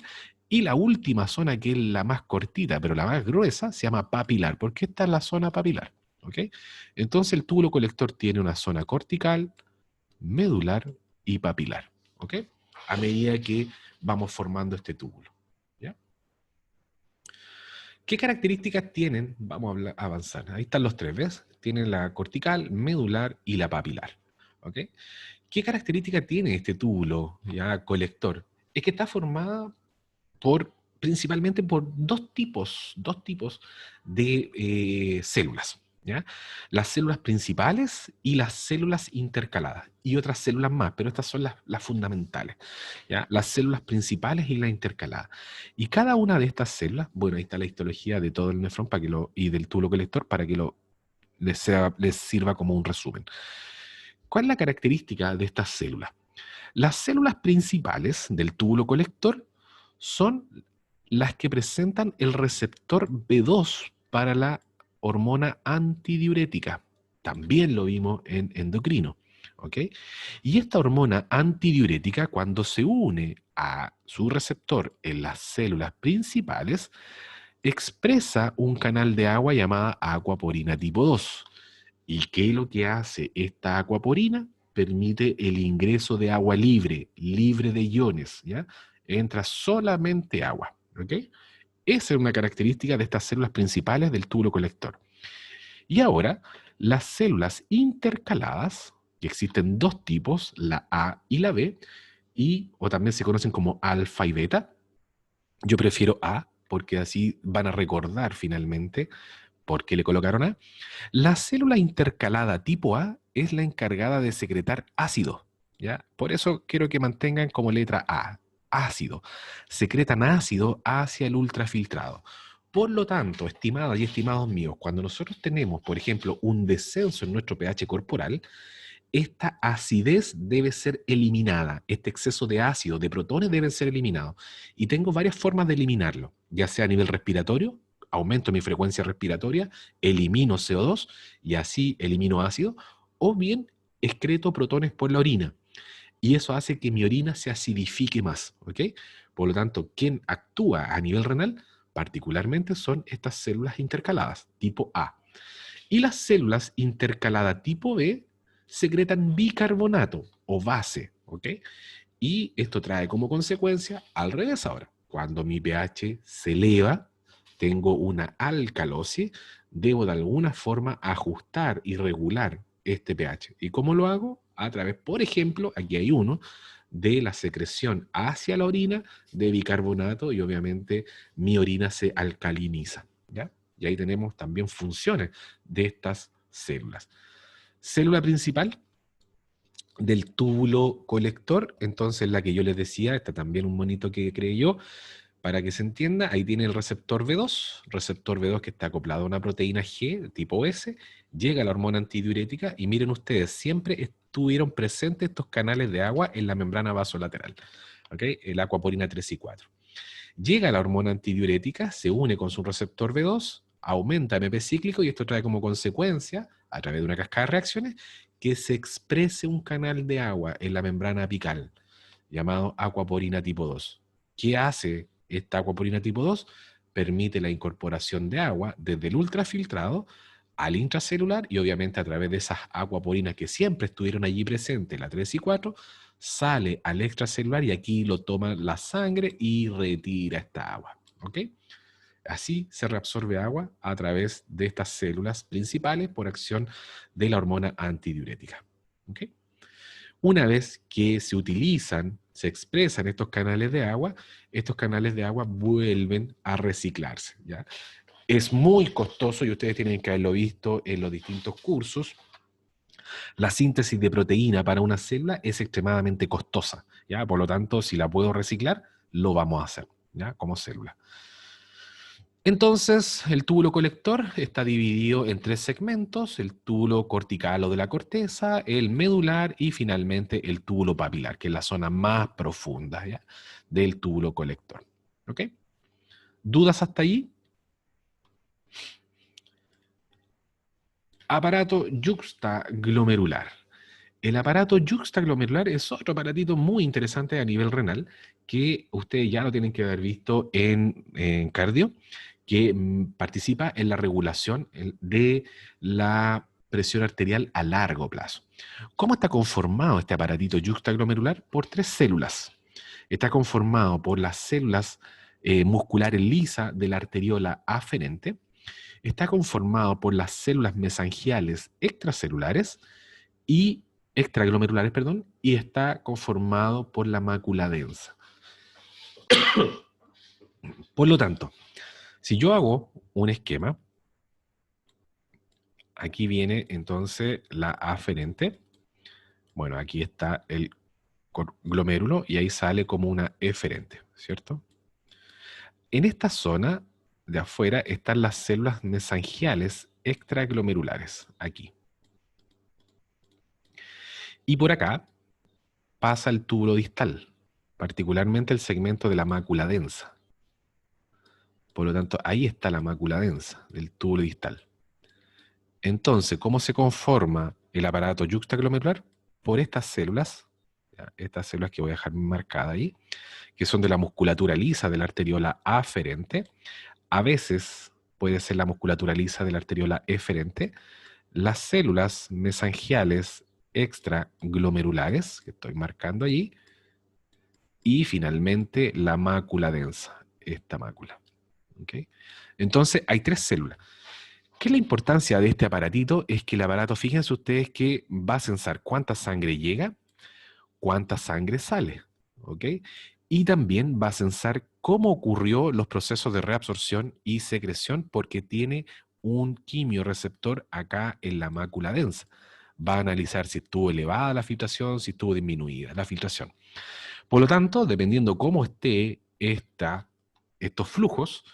y la última zona, que es la más cortita, pero la más gruesa, se llama papilar, porque esta es la zona papilar. ¿Ok? Entonces el túbulo colector tiene una zona cortical, medular y papilar. ¿Ok? A medida que vamos formando este túbulo. ¿Ya? ¿Qué características tienen? Vamos a avanzar. Ahí están los tres, ¿ves? Tienen la cortical, medular y la papilar. ¿Ok? ¿Qué característica tiene este túbulo ya colector? Es que está formada principalmente por dos tipos de células, ¿ya? Las células principales y las células intercaladas, y otras células más, pero estas son las fundamentales, ¿ya? Las células principales y las intercaladas. Y cada una de estas células, bueno, ahí está la histología de todo el nefrón y del túbulo colector para que les sirva como un resumen. ¿Cuál es la característica de estas células? Las células principales del túbulo colector son las que presentan el receptor B2 para la hormona antidiurética. También lo vimos en endocrino. ¿Ok? Y esta hormona antidiurética, cuando se une a su receptor en las células principales, expresa un canal de agua llamada acuaporina tipo 2. ¿Y qué es lo que hace esta acuaporina? Permite el ingreso de agua libre, libre de iones, ¿ya? Entra solamente agua, ¿ok? Esa es una característica de estas células principales del túbulo colector. Y ahora, las células intercaladas, que existen dos tipos, la A y la B, o también se conocen como alfa y beta. Yo prefiero A, porque así van a recordar finalmente por qué le colocaron A. La célula intercalada tipo A es la encargada de secretar ácido, ¿ya? Por eso quiero que mantengan como letra A, ácido. Secretan ácido hacia el ultrafiltrado. Por lo tanto, estimadas y estimados míos, cuando nosotros tenemos, por ejemplo, un descenso en nuestro pH corporal, esta acidez debe ser eliminada, este exceso de ácido, de protones deben ser eliminados. Y tengo varias formas de eliminarlo, ya sea a nivel respiratorio, aumento mi frecuencia respiratoria, elimino CO2 y así elimino ácido, o bien excreto protones por la orina. Y eso hace que mi orina se acidifique más, ¿ok? Por lo tanto, quien actúa a nivel renal particularmente son estas células intercaladas, tipo A. Y las células intercaladas tipo B secretan bicarbonato o base, ¿ok? Y esto trae como consecuencia, al revés ahora. Cuando mi pH se eleva, tengo una alcalosis, debo de alguna forma ajustar y regular este pH. ¿Y cómo lo hago? A través, por ejemplo, aquí hay uno, de la secreción hacia la orina de bicarbonato y obviamente mi orina se alcaliniza, ¿ya? Y ahí tenemos también funciones de estas células. Célula principal del túbulo colector, entonces la que yo les decía, está también un monito que creé yo, para que se entienda, ahí tiene el receptor B2 que está acoplado a una proteína G tipo S, llega la hormona antidiurética y miren ustedes, siempre estuvieron presentes estos canales de agua en la membrana vasolateral, ¿ok? El acuaporina 3 y 4. Llega la hormona antidiurética, se une con su receptor B2, aumenta MP cíclico y esto trae como consecuencia, a través de una cascada de reacciones, que se exprese un canal de agua en la membrana apical, llamado acuaporina tipo 2. ¿Qué hace esta acuaporina tipo 2? Permite la incorporación de agua desde el ultrafiltrado al intracelular y obviamente a través de esas acuaporinas que siempre estuvieron allí presentes, la 3 y 4, sale al extracelular y aquí lo toma la sangre y retira esta agua. ¿Ok? Así se reabsorbe agua a través de estas células principales por acción de la hormona antidiurética. ¿Ok? Una vez que se utilizan, se expresan estos canales de agua vuelven a reciclarse, ¿ya? Es muy costoso y ustedes tienen que haberlo visto en los distintos cursos. La síntesis de proteína para una célula es extremadamente costosa, ¿ya? Por lo tanto, si la puedo reciclar, lo vamos a hacer, ¿ya? Como célula. Entonces, el túbulo colector está dividido en 3 segmentos: el túbulo cortical o de la corteza, el medular y finalmente el túbulo papilar, que es la zona más profunda, ¿ya?, del túbulo colector. ¿Ok? ¿Dudas hasta allí? Aparato yuxtaglomerular. El aparato yuxtaglomerular es otro aparatito muy interesante a nivel renal que ustedes ya lo tienen que haber visto en cardio, que participa en la regulación de la presión arterial a largo plazo. ¿Cómo está conformado este aparatito yuxtaglomerular? Por 3 células. Está conformado por las células musculares lisas de la arteriola aferente, está conformado por las células mesangiales extracelulares y extraglomerulares, perdón, y está conformado por la mácula densa. Por lo tanto, si yo hago un esquema, aquí viene entonces la aferente. Bueno, aquí está el glomérulo y ahí sale como una eferente, ¿cierto? En esta zona de afuera están las células mesangiales extraglomerulares, aquí. Y por acá pasa el túbulo distal, particularmente el segmento de la mácula densa. Por lo tanto, ahí está la mácula densa del túbulo distal. Entonces, ¿cómo se conforma el aparato yuxtaglomerular? Por estas células, ¿ya?, estas células que voy a dejar marcadas ahí, que son de la musculatura lisa de la arteriola aferente. A veces puede ser la musculatura lisa de la arteriola eferente. Las células mesangiales extraglomerulares, que estoy marcando allí, y finalmente la mácula densa, esta mácula. ¿Okay? Entonces hay 3 células. ¿Qué es la importancia de este aparatito? Es que el aparato, fíjense ustedes que va a censar cuánta sangre llega, cuánta sangre sale, ¿ok? Y también va a censar cómo ocurrió los procesos de reabsorción y secreción porque tiene un quimioreceptor acá en la mácula densa. Va a analizar si estuvo elevada la filtración, si estuvo disminuida la filtración. Por lo tanto, dependiendo cómo esté estos flujos,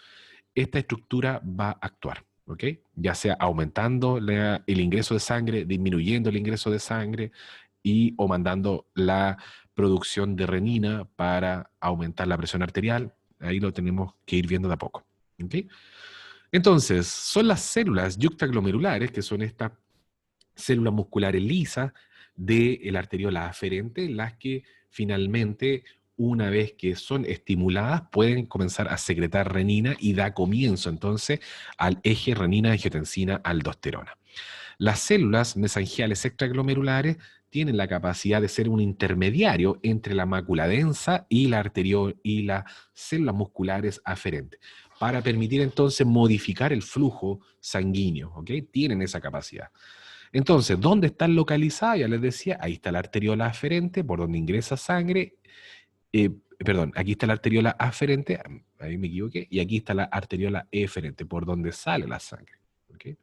esta estructura va a actuar, ¿ok? Ya sea aumentando el ingreso de sangre, disminuyendo el ingreso de sangre o mandando la producción de renina para aumentar la presión arterial. Ahí lo tenemos que ir viendo de a poco, ¿ok? Entonces, son las células yuxtaglomerulares, que son estas células musculares lisas del arteriola aferente, las que finalmente, una vez que son estimuladas, pueden comenzar a secretar renina y da comienzo entonces al eje renina-angiotensina-aldosterona. Las células mesangiales extraglomerulares tienen la capacidad de ser un intermediario entre la mácula densa y la y las células musculares aferentes, para permitir entonces modificar el flujo sanguíneo, ¿ok? Tienen esa capacidad. Entonces, ¿dónde están localizadas? Ya les decía, ahí está la arteriola aferente, por donde ingresa sangre. eh, Perdón, aquí está la arteriola aferente, ahí me equivoqué, y aquí está la arteriola eferente, por donde sale la sangre. ¿Ok?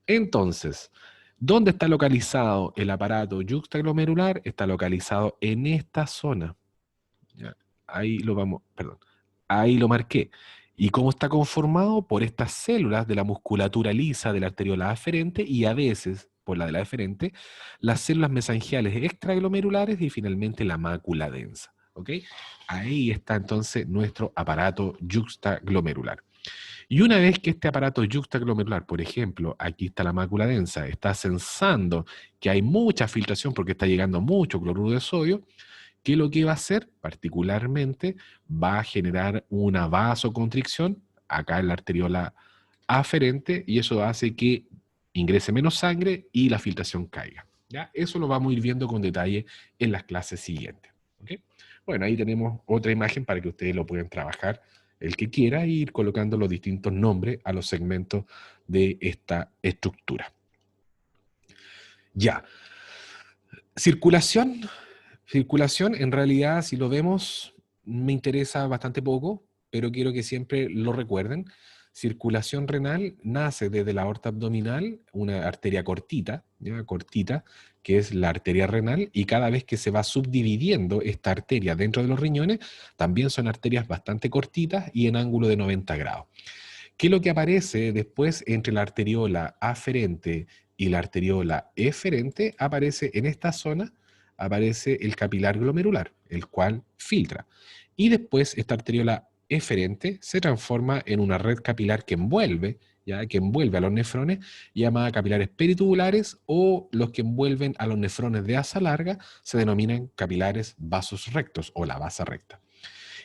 Entonces, ¿dónde está localizado el aparato yuxtaglomerular? Está localizado en esta zona. ¿Ya? Ahí lo vamos, perdón, ahí lo marqué. ¿Y cómo está conformado? Por estas células de la musculatura lisa de la arteriola aferente y a veces, por la de la eferente, las células mesangiales extraglomerulares y finalmente la mácula densa. ¿Ok? Ahí está entonces nuestro aparato yuxtaglomerular. Y una vez que este aparato yuxtaglomerular, por ejemplo, aquí está la mácula densa, está sensando que hay mucha filtración porque está llegando mucho cloruro de sodio, ¿qué es lo que va a hacer? Particularmente va a generar una vasoconstricción acá en la arteriola aferente y eso hace que ingrese menos sangre y la filtración caiga. ¿Ya? Eso lo vamos a ir viendo con detalle en las clases siguientes. ¿Ok? Bueno, ahí tenemos otra imagen para que ustedes lo puedan trabajar el que quiera e ir colocando los distintos nombres a los segmentos de esta estructura. Ya. Circulación. Circulación, en realidad, si lo vemos, me interesa bastante poco, pero quiero que siempre lo recuerden. Circulación renal nace desde la aorta abdominal, una arteria cortita, ¿ya? Cortita, que es la arteria renal, y cada vez que se va subdividiendo esta arteria dentro de los riñones, también son arterias bastante cortitas y en ángulo de 90 grados. ¿Qué es lo que aparece después entre la arteriola aferente y la arteriola eferente? Aparece en esta zona, aparece el capilar glomerular, el cual filtra. Y después esta arteriola eferente se transforma en una red capilar que envuelve, ¿ya? Que envuelve a los nefrones, llamada capilares peritubulares, o los que envuelven a los nefrones de asa larga se denominan capilares vasos rectos o la vasa recta.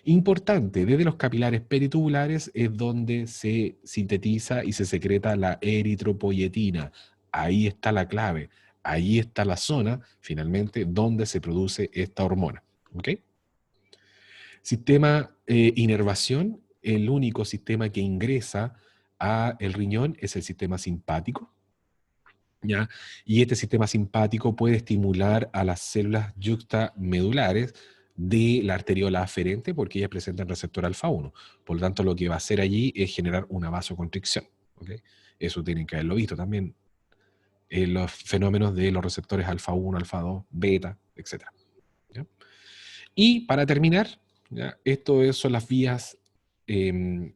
Importante, desde los capilares peritubulares es donde se sintetiza y se secreta la eritropoyetina. Ahí está la clave, ahí está la zona, finalmente, donde se produce esta hormona. ¿Ok? Sistema inervación, el único sistema que ingresa a el riñón es el sistema simpático. ¿Ya? Y este sistema simpático puede estimular a las células yuxtamedulares de la arteriola aferente porque ellas presentan receptor alfa 1. Por lo tanto, lo que va a hacer allí es generar una vasoconstricción. ¿Ok? Eso tienen que haberlo visto también en los fenómenos de los receptores alfa 1, alfa 2, beta, etc. ¿Ya? Y para terminar, ¿ya? Esto son las vías de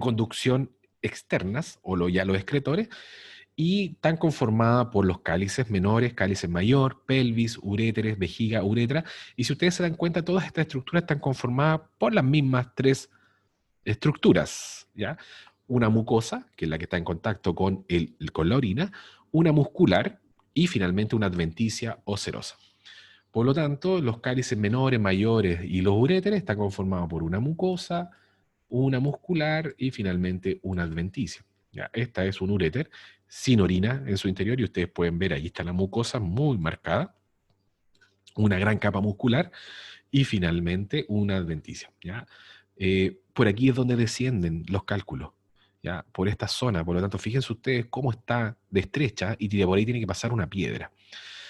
conducción externas, o ya los excretores, y están conformadas por los cálices menores, cálice mayor, pelvis, uréteres, vejiga, uretra. Y si ustedes se dan cuenta, todas estas estructuras están conformadas por las mismas tres estructuras, ¿ya? Una mucosa, que es la que está en contacto con la orina, una muscular y finalmente una adventicia o serosa. Por lo tanto, los cálices menores, mayores y los uréteres están conformados por una mucosa, una muscular y finalmente una adventicia. Ya, esta es un uréter sin orina en su interior y ustedes pueden ver, ahí está la mucosa muy marcada, una gran capa muscular y finalmente una adventicia. ¿Ya? Por aquí es donde descienden los cálculos, ¿ya? Por esta zona. Por lo tanto, fíjense ustedes cómo está de estrecha y por ahí tiene que pasar una piedra.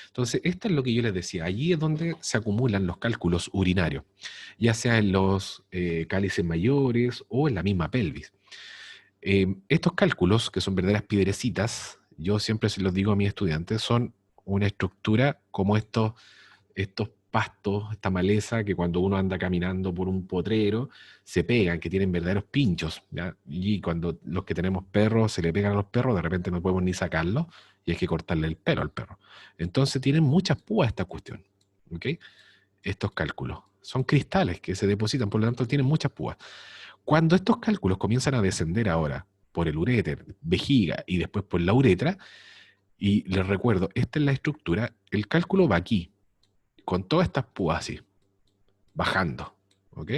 Entonces, esto es lo que yo les decía. Allí es donde se acumulan los cálculos urinarios, ya sea en los cálices mayores o en la misma pelvis. Estos cálculos, que son verdaderas piedrecitas, yo siempre se los digo a mis estudiantes, son una estructura como estos pastos, esta maleza que cuando uno anda caminando por un potrero se pegan, que tienen verdaderos pinchos, ¿ya? Y cuando los que tenemos perros se le pegan a los perros, de repente no podemos ni sacarlos y hay que cortarle el pelo al perro. Entonces tienen muchas púas esta cuestión, ¿ok? Estos cálculos. Son cristales que se depositan, por lo tanto tienen muchas púas. Cuando estos cálculos comienzan a descender ahora por el uréter, vejiga y después por la uretra, y les recuerdo, esta es la estructura, el cálculo va aquí, con todas estas púas así, bajando, ¿ok?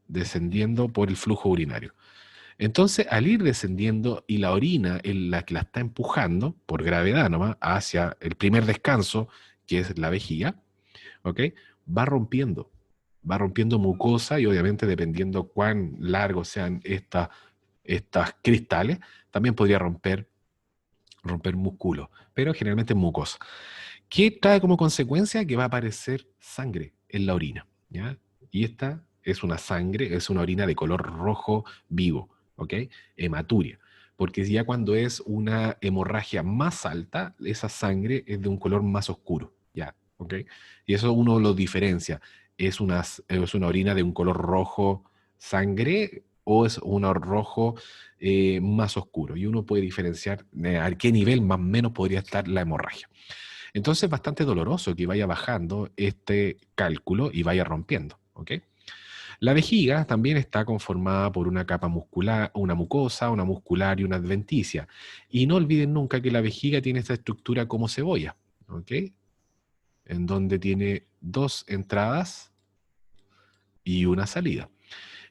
Descendiendo por el flujo urinario. Entonces, al ir descendiendo y la orina es la que la está empujando, por gravedad nomás, hacia el primer descanso, que es la vejiga, ¿ok? Va rompiendo, va rompiendo mucosa y obviamente dependiendo cuán largos sean estas cristales, también podría romper músculo, pero generalmente mucosa. ¿Qué trae como consecuencia? Que va a aparecer sangre en la orina, ¿ya? Y esta es una sangre, es una orina de color rojo vivo, ¿ok? Hematuria. Porque ya cuando es una hemorragia más alta, esa sangre es de un color más oscuro, ¿ya? ¿Ok? Y eso uno lo diferencia. ¿Es una orina de un color rojo sangre o es un rojo más oscuro? Y uno puede diferenciar a qué nivel más o menos podría estar la hemorragia. Entonces es bastante doloroso que vaya bajando este cálculo y vaya rompiendo, ¿ok? La vejiga también está conformada por una capa muscular, una mucosa, una muscular y una adventicia. Y no olviden nunca que la vejiga tiene esta estructura como cebolla, ¿ok? En donde tiene dos entradas y una salida.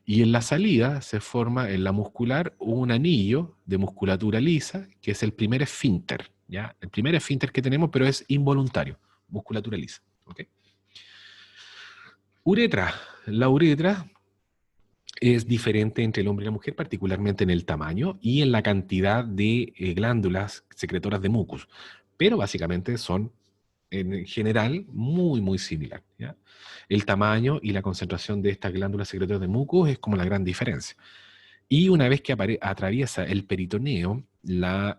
Y en la salida se forma en la muscular un anillo de musculatura lisa, que es el primer esfínter, ¿ya? El primer esfínter que tenemos, pero es involuntario, musculatura lisa, ¿ok? Uretra. La uretra es diferente entre el hombre y la mujer, particularmente en el tamaño y en la cantidad de glándulas secretoras de mucus, pero básicamente son en general muy, muy similar, ¿ya? El tamaño y la concentración de estas glándulas secretoras de mucus es como la gran diferencia. Y una vez que atraviesa el peritoneo, la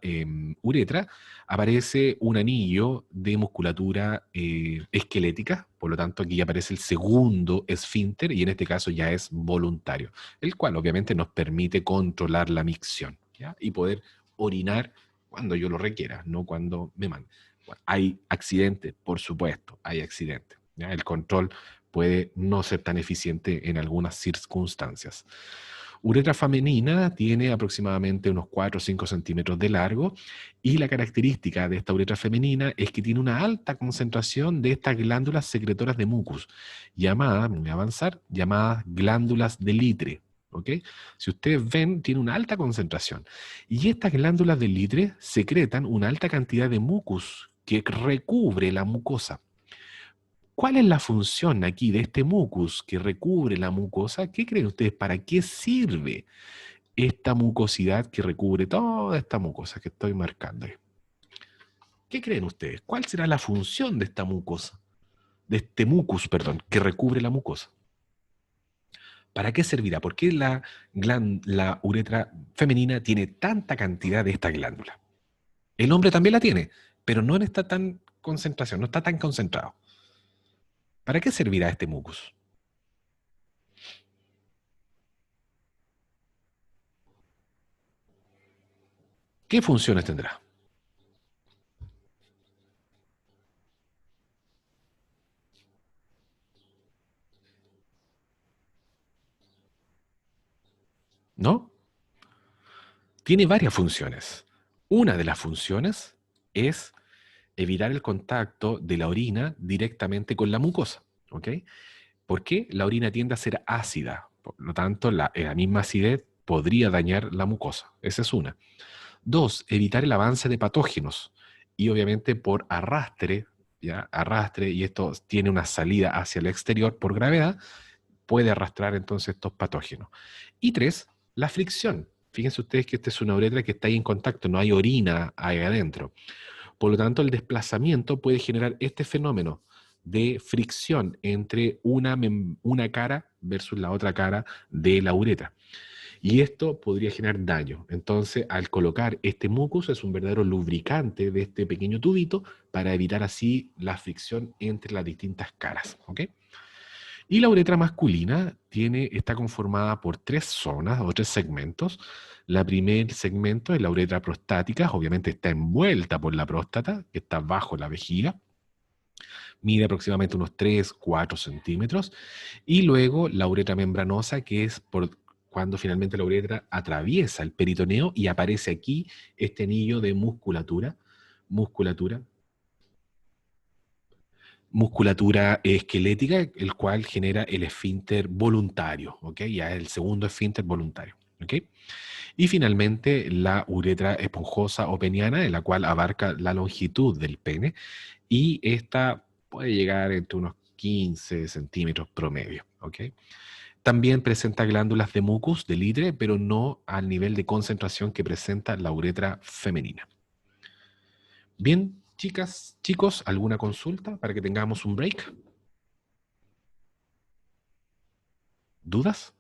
uretra, aparece un anillo de musculatura esquelética, por lo tanto aquí aparece el segundo esfínter y en este caso ya es voluntario, el cual obviamente nos permite controlar la micción, ¿ya? Y poder orinar cuando yo lo requiera, no cuando me mande. Bueno, hay accidentes, por supuesto, hay accidentes, ¿ya? El control puede no ser tan eficiente en algunas circunstancias. Uretra femenina tiene aproximadamente unos 4 o 5 centímetros de largo y la característica de esta uretra femenina es que tiene una alta concentración de estas glándulas secretoras de mucus, llamadas, me voy a avanzar, llamadas glándulas de Litre. ¿Ok? Si ustedes ven, tiene una alta concentración. Y estas glándulas de Litre secretan una alta cantidad de mucus que recubre la mucosa. ¿Cuál es la función aquí de este mucus que recubre la mucosa? ¿Qué creen ustedes? ¿Para qué sirve esta mucosidad que recubre toda esta mucosa que estoy marcando ahí? ¿Qué creen ustedes? ¿Cuál será la función de esta mucosa? De este mucus, perdón, que recubre la mucosa. ¿Para qué servirá? ¿Por qué la uretra femenina tiene tanta cantidad de esta glándula? El hombre también la tiene, pero no en esta tan concentración, no está tan concentrado. ¿Para qué servirá este mucus? ¿Qué funciones tendrá? ¿No? Tiene varias funciones. Una de las funciones es evitar el contacto de la orina directamente con la mucosa. ¿Ok? ¿Por qué? La orina tiende a ser ácida. Por lo tanto, la misma acidez podría dañar la mucosa. Esa es una. Dos, evitar el avance de patógenos. Y obviamente por arrastre, ¿ya? Arrastre, y esto tiene una salida hacia el exterior por gravedad, puede arrastrar entonces estos patógenos. Y tres, la fricción. Fíjense ustedes que esta es una uretra que está ahí en contacto, no hay orina ahí adentro. Por lo tanto, el desplazamiento puede generar este fenómeno de fricción entre una cara versus la otra cara de la uretra. Y esto podría generar daño. Entonces, al colocar este mucus es un verdadero lubricante de este pequeño tubito para evitar así la fricción entre las distintas caras. ¿Ok? Y la uretra masculina está conformada por tres zonas o tres segmentos. La primer segmento es la uretra prostática, obviamente está envuelta por la próstata, que está bajo la vejiga, mide aproximadamente unos 3, 4 centímetros. Y luego la uretra membranosa, que es por cuando finalmente la uretra atraviesa el peritoneo y aparece aquí este anillo de musculatura musculatura esquelética, el cual genera el esfínter voluntario, ¿ok? Ya es el segundo esfínter voluntario. ¿Ok? Y finalmente la uretra esponjosa o peniana, en la cual abarca la longitud del pene, y esta puede llegar entre unos 15 centímetros promedio. ¿Ok? También presenta glándulas de mucus, de litre, pero no al nivel de concentración que presenta la uretra femenina. Bien, chicas, chicos, ¿alguna consulta para que tengamos un break? ¿Dudas?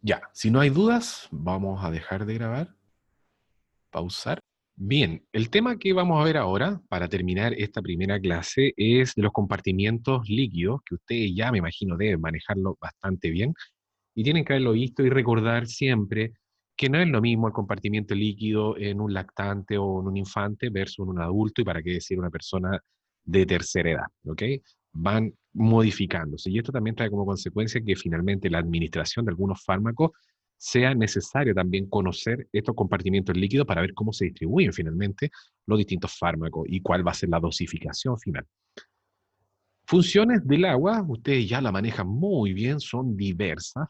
Ya, si no hay dudas, vamos a dejar de grabar, pausar. Bien, el tema que vamos a ver ahora, para terminar esta primera clase, es de los compartimientos líquidos, que ustedes ya me imagino deben manejarlo bastante bien, y tienen que haberlo visto y recordar siempre que no es lo mismo el compartimiento líquido en un lactante o en un infante versus en un adulto, y para qué decir una persona de tercera edad, ¿ok? Van modificándose. Y esto también trae como consecuencia que finalmente la administración de algunos fármacos sea necesario también conocer estos compartimientos líquidos para ver cómo se distribuyen finalmente los distintos fármacos y cuál va a ser la dosificación final. Funciones del agua, ustedes ya la manejan muy bien, son diversas,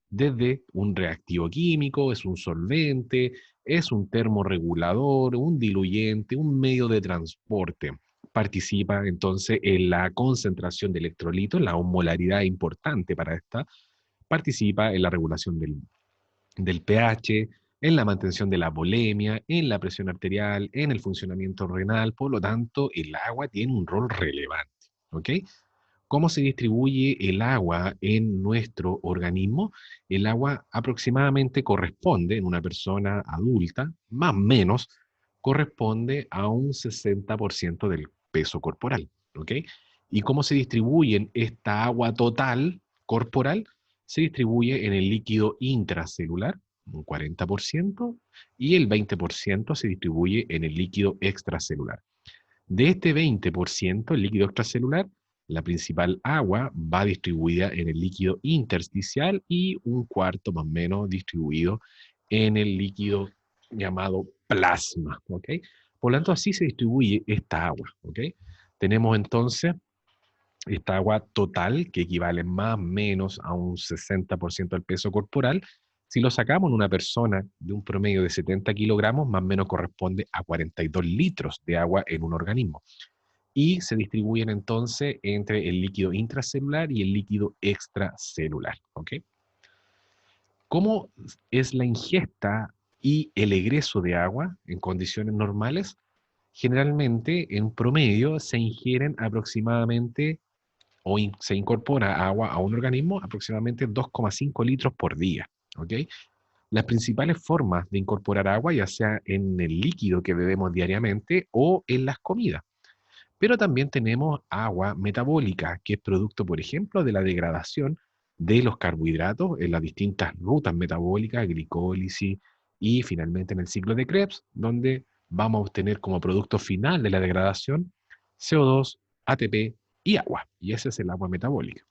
desde un reactivo químico, es un solvente, es un termorregulador, un diluyente, un medio de transporte. Participa entonces en la concentración de electrolitos, la osmolaridad importante para esta, participa en la regulación del pH, en la mantención de la volemia, en la presión arterial, en el funcionamiento renal, por lo tanto, el agua tiene un rol relevante. ¿Ok? ¿Cómo se distribuye el agua en nuestro organismo? El agua aproximadamente corresponde, en una persona adulta, más o menos, corresponde a un 60% del peso corporal. ¿Ok? ¿Y cómo se distribuye esta agua total corporal? Se distribuye en el líquido intracelular, un 40%, y el 20% se distribuye en el líquido extracelular. De este 20%, el líquido extracelular, la principal agua va distribuida en el líquido intersticial y un cuarto más o menos distribuido en el líquido llamado plasma, ¿ok? Por lo tanto, así se distribuye esta agua, ¿ok? Tenemos entonces esta agua total, que equivale más o menos a un 60% del peso corporal. Si lo sacamos en una persona de un promedio de 70 kilogramos, más o menos corresponde a 42 litros de agua en un organismo. Y se distribuyen entonces entre el líquido intracelular y el líquido extracelular. ¿Ok? ¿Cómo es la ingesta y el egreso de agua en condiciones normales? Generalmente, en promedio, se ingieren aproximadamente se incorpora agua a un organismo aproximadamente 2,5 litros por día. ¿Ok? Las principales formas de incorporar agua, ya sea en el líquido que bebemos diariamente o en las comidas. Pero también tenemos agua metabólica, que es producto, por ejemplo, de la degradación de los carbohidratos en las distintas rutas metabólicas, glicólisis y finalmente en el ciclo de Krebs, donde vamos a obtener como producto final de la degradación CO2, ATP y agua. Y ese es el agua metabólica.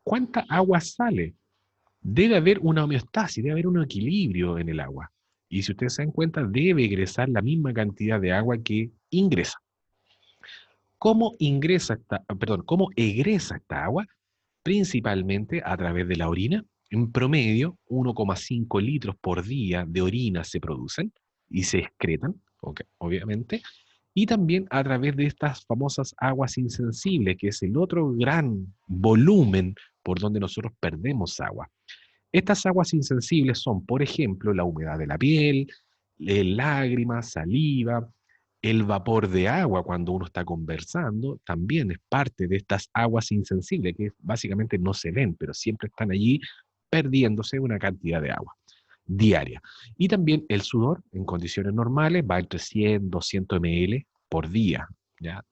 ¿Cuánta agua sale? Debe haber una homeostasis, debe haber un equilibrio en el agua. Y si ustedes se dan cuenta, debe ingresar la misma cantidad de agua que ingresa. ¿Cómo egresa esta agua? Principalmente a través de la orina. En promedio, 1,5 litros por día de orina se producen y se excretan, obviamente. Y también a través de estas famosas aguas insensibles, que es el otro gran volumen por donde nosotros perdemos agua. Estas aguas insensibles son, por ejemplo, la humedad de la piel, lágrimas, saliva, el vapor de agua cuando uno está conversando, también es parte de estas aguas insensibles que básicamente no se ven, pero siempre están allí perdiéndose una cantidad de agua diaria. Y también el sudor en condiciones normales va entre 100, 200 ml por día, ¿ya?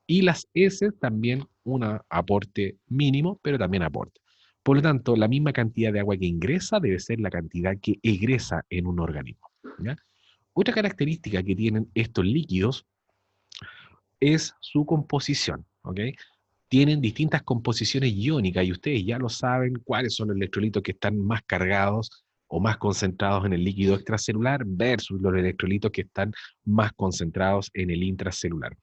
Y las heces también un aporte mínimo, pero también aporta. Por lo tanto, la misma cantidad de agua que ingresa debe ser la cantidad que egresa en un organismo, ¿ya? Otra característica que tienen estos líquidos es su composición, ¿ok? Tienen distintas composiciones iónicas y ustedes ya lo saben cuáles son los electrolitos que están más cargados o más concentrados en el líquido extracelular versus los electrolitos que están más concentrados en el intracelular.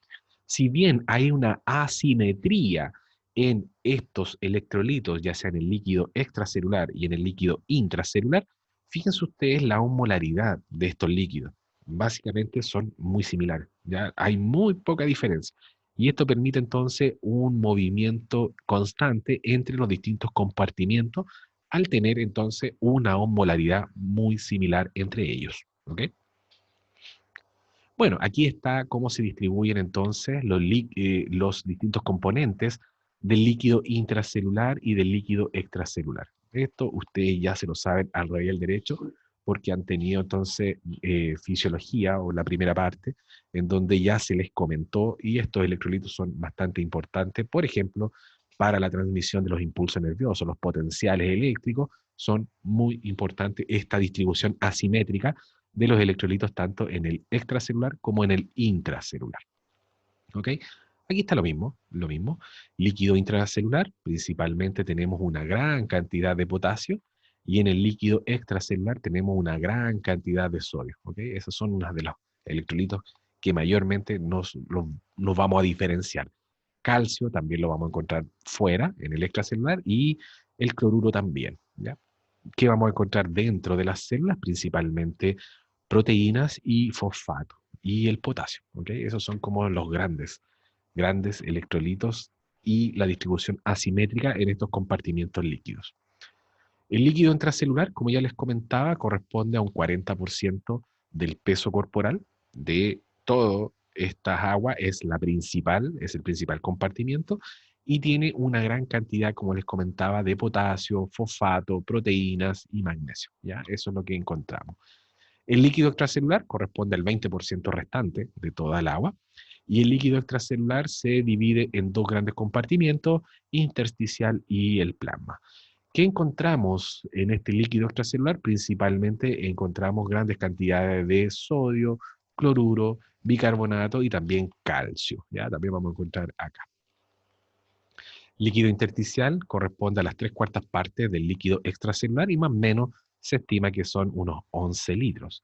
Si bien hay una asimetría en estos electrolitos, ya sea en el líquido extracelular y en el líquido intracelular, fíjense ustedes la osmolaridad de estos líquidos. Básicamente son muy similares, ¿ya? Hay muy poca diferencia. Y esto permite entonces un movimiento constante entre los distintos compartimientos al tener entonces una osmolaridad muy similar entre ellos. ¿Ok? Bueno, aquí está cómo se distribuyen entonces los distintos componentes del líquido intracelular y del líquido extracelular. Esto ustedes ya se lo saben al revés y al derecho, porque han tenido entonces fisiología o la primera parte, en donde ya se les comentó y estos electrolitos son bastante importantes, por ejemplo, para la transmisión de los impulsos nerviosos, los potenciales eléctricos, son muy importantes esta distribución asimétrica de los electrolitos tanto en el extracelular como en el intracelular. ¿Ok? Aquí está lo mismo, lo mismo. Líquido intracelular, principalmente tenemos una gran cantidad de potasio y en el líquido extracelular tenemos una gran cantidad de sodio. ¿Ok? Esos son unos de los electrolitos que mayormente nos vamos a diferenciar. Calcio también lo vamos a encontrar fuera, en el extracelular, y el cloruro también. ¿Ya? ¿Qué vamos a encontrar dentro de las células? Principalmente proteínas y fosfato y el potasio. ¿Ok? Esos son como los grandes electrolitos y la distribución asimétrica en estos compartimientos líquidos. El líquido intracelular, como ya les comentaba, corresponde a un 40% del peso corporal de todo estas aguas, es el principal compartimiento y tiene una gran cantidad, como les comentaba, de potasio, fosfato, proteínas y magnesio. ¿Ya? Eso es lo que encontramos. El líquido extracelular corresponde al 20% restante de toda el agua y el líquido extracelular se divide en dos grandes compartimientos, intersticial y el plasma. ¿Qué encontramos en este líquido extracelular? Principalmente encontramos grandes cantidades de sodio, cloruro, bicarbonato y también calcio. ¿Ya? También vamos a encontrar acá. Líquido intersticial corresponde a las 3/4 partes del líquido extracelular y más o menos se estima que son unos 11 litros.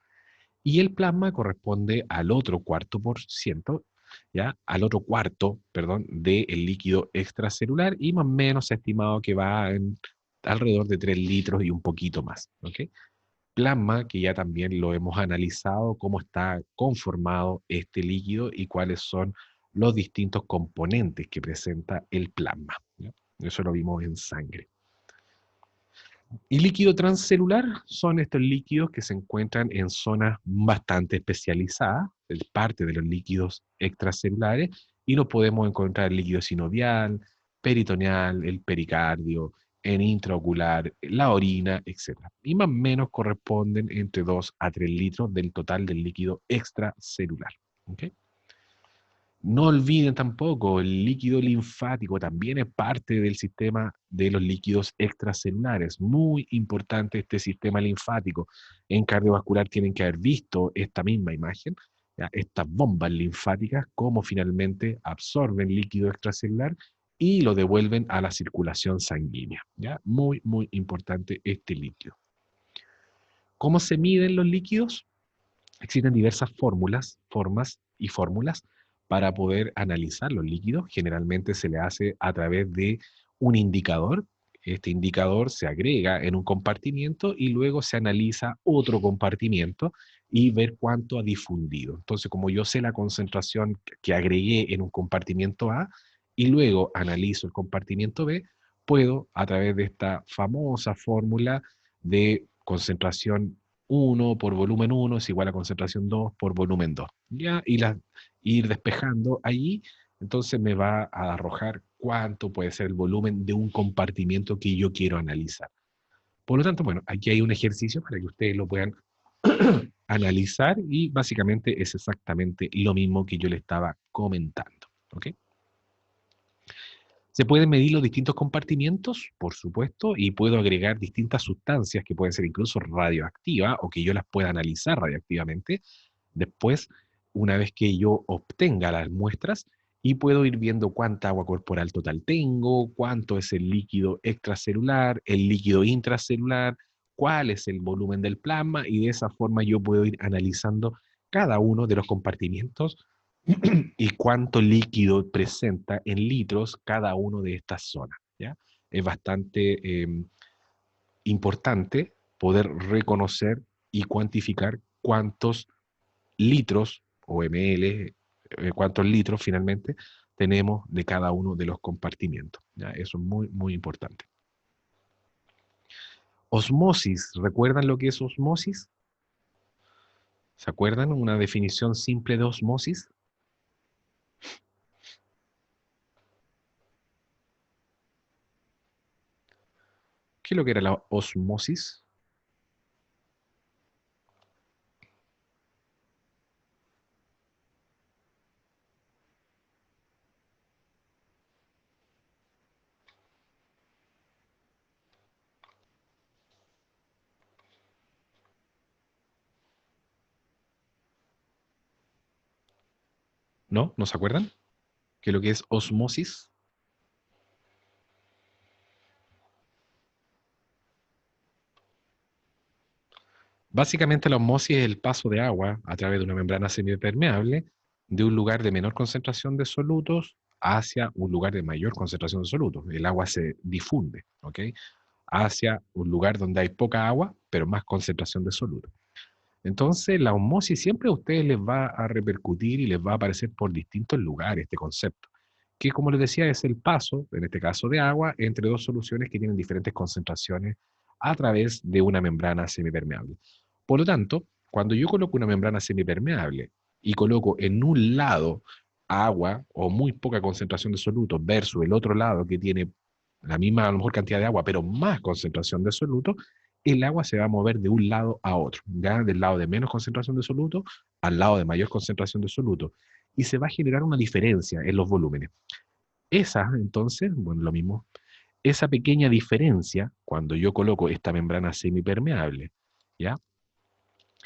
Y el plasma corresponde al otro cuarto por ciento, ¿ya? Al otro cuarto, perdón, del líquido extracelular y más o menos se ha estimado que va en alrededor de 3 litros y un poquito más, ¿ok? Plasma, que ya también lo hemos analizado, cómo está conformado este líquido y cuáles son los distintos componentes que presenta el plasma, ¿ya? Eso lo vimos en sangre. Y líquido transcelular son estos líquidos que se encuentran en zonas bastante especializadas, es parte de los líquidos extracelulares, y lo podemos encontrar en líquido sinovial, peritoneal, el pericardio, en intraocular, la orina, etc. Y más o menos corresponden entre 2 a 3 litros del total del líquido extracelular. ¿Ok? No olviden tampoco, el líquido linfático también es parte del sistema de los líquidos extracelulares. Muy importante este sistema linfático. En cardiovascular tienen que haber visto esta misma imagen, ¿ya? Estas bombas linfáticas, cómo finalmente absorben líquido extracelular y lo devuelven a la circulación sanguínea. ¿Ya? Muy, muy importante este líquido. ¿Cómo se miden los líquidos? Existen diversas formas y fórmulas para poder analizar los líquidos. Generalmente se le hace a través de un indicador. Este indicador se agrega en un compartimiento y luego se analiza otro compartimiento y ver cuánto ha difundido. Entonces, como yo sé la concentración que agregué en un compartimiento A y luego analizo el compartimiento B, puedo, a través de esta famosa fórmula de concentración 1 por volumen 1 es igual a concentración 2 por volumen 2. ¿Ya? Ir despejando allí, entonces me va a arrojar cuánto puede ser el volumen de un compartimiento que yo quiero analizar. Por lo tanto, bueno, aquí hay un ejercicio para que ustedes lo puedan analizar y básicamente es exactamente lo mismo que yo le estaba comentando. ¿Ok? Se pueden medir los distintos compartimientos, por supuesto, y puedo agregar distintas sustancias que pueden ser incluso radioactivas o que yo las pueda analizar radioactivamente. Después, una vez que yo obtenga las muestras, y puedo ir viendo cuánta agua corporal total tengo, cuánto es el líquido extracelular, el líquido intracelular, cuál es el volumen del plasma, y de esa forma yo puedo ir analizando cada uno de los compartimientos y cuánto líquido presenta en litros cada uno de estas zonas, ¿ya? Es bastante importante poder reconocer y cuantificar cuántos litros o ml, cuántos litros finalmente tenemos de cada uno de los compartimientos, ¿ya? Eso es muy, muy importante. Osmosis, ¿recuerdan lo que es osmosis? ¿Se acuerdan una definición simple de osmosis? ¿Qué es lo que era la osmosis? ¿No? ¿No se acuerdan? ¿Qué es lo que es osmosis? Básicamente la osmosis es el paso de agua a través de una membrana semipermeable de un lugar de menor concentración de solutos hacia un lugar de mayor concentración de solutos. El agua se difunde, ¿ok? Hacia un lugar donde hay poca agua, pero más concentración de solutos. Entonces, la osmosis siempre a ustedes les va a repercutir y les va a aparecer por distintos lugares este concepto, que como les decía es el paso, en este caso de agua, entre dos soluciones que tienen diferentes concentraciones a través de una membrana semipermeable. Por lo tanto, cuando yo coloco una membrana semipermeable y coloco en un lado agua o muy poca concentración de solutos versus el otro lado que tiene la misma a lo mejor cantidad de agua, pero más concentración de solutos, el agua se va a mover de un lado a otro, ¿ya? Del lado de menos concentración de soluto al lado de mayor concentración de soluto. Y se va a generar una diferencia en los volúmenes. Esa, entonces, bueno, lo mismo, esa pequeña diferencia, cuando yo coloco esta membrana semipermeable, ¿ya?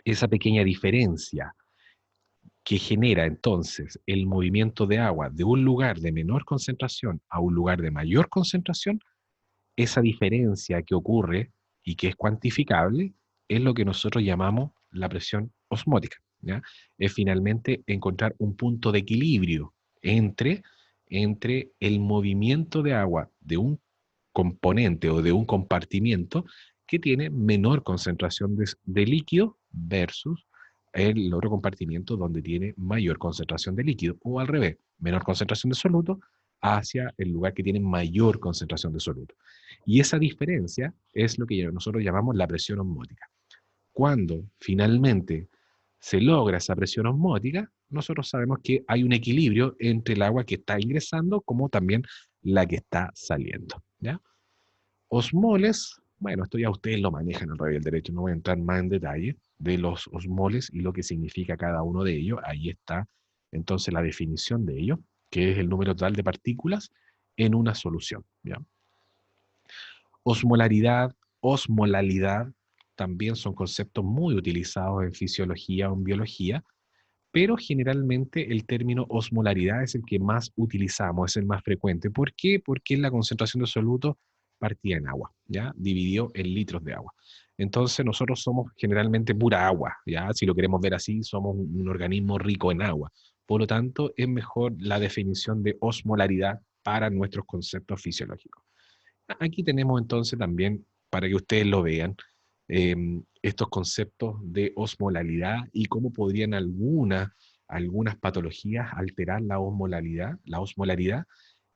Esa pequeña diferencia que genera entonces el movimiento de agua de un lugar de menor concentración a un lugar de mayor concentración, esa diferencia que ocurre y que es cuantificable es lo que nosotros llamamos la presión osmótica, ¿ya? Es finalmente encontrar un punto de equilibrio entre, entre el movimiento de agua de un componente o de un compartimiento que tiene menor concentración de líquido versus el otro compartimiento donde tiene mayor concentración de líquido, o al revés, menor concentración de soluto hacia el lugar que tiene mayor concentración de soluto. Y esa diferencia es lo que nosotros llamamos la presión osmótica. Cuando finalmente se logra esa presión osmótica, nosotros sabemos que hay un equilibrio entre el agua que está ingresando como también la que está saliendo, ¿ya? Osmoles, bueno, esto ya ustedes lo manejan en realidad el derecho, no voy a entrar más en detalle de los osmoles y lo que significa cada uno de ellos. Ahí está entonces la definición de ello, que es el número total de partículas en una solución, ¿ya? Osmolaridad, osmolalidad, también son conceptos muy utilizados en fisiología o en biología, pero generalmente el término osmolaridad es el que más utilizamos, es el más frecuente. ¿Por qué? Porque es la concentración de soluto partida en agua, ¿ya? Dividido en litros de agua. Entonces nosotros somos generalmente pura agua, ¿ya? Si lo queremos ver así, somos un organismo rico en agua. Por lo tanto, es mejor la definición de osmolaridad para nuestros conceptos fisiológicos. Aquí tenemos entonces también, para que ustedes lo vean, estos conceptos de osmolalidad y cómo podrían algunas patologías alterar la osmolaridad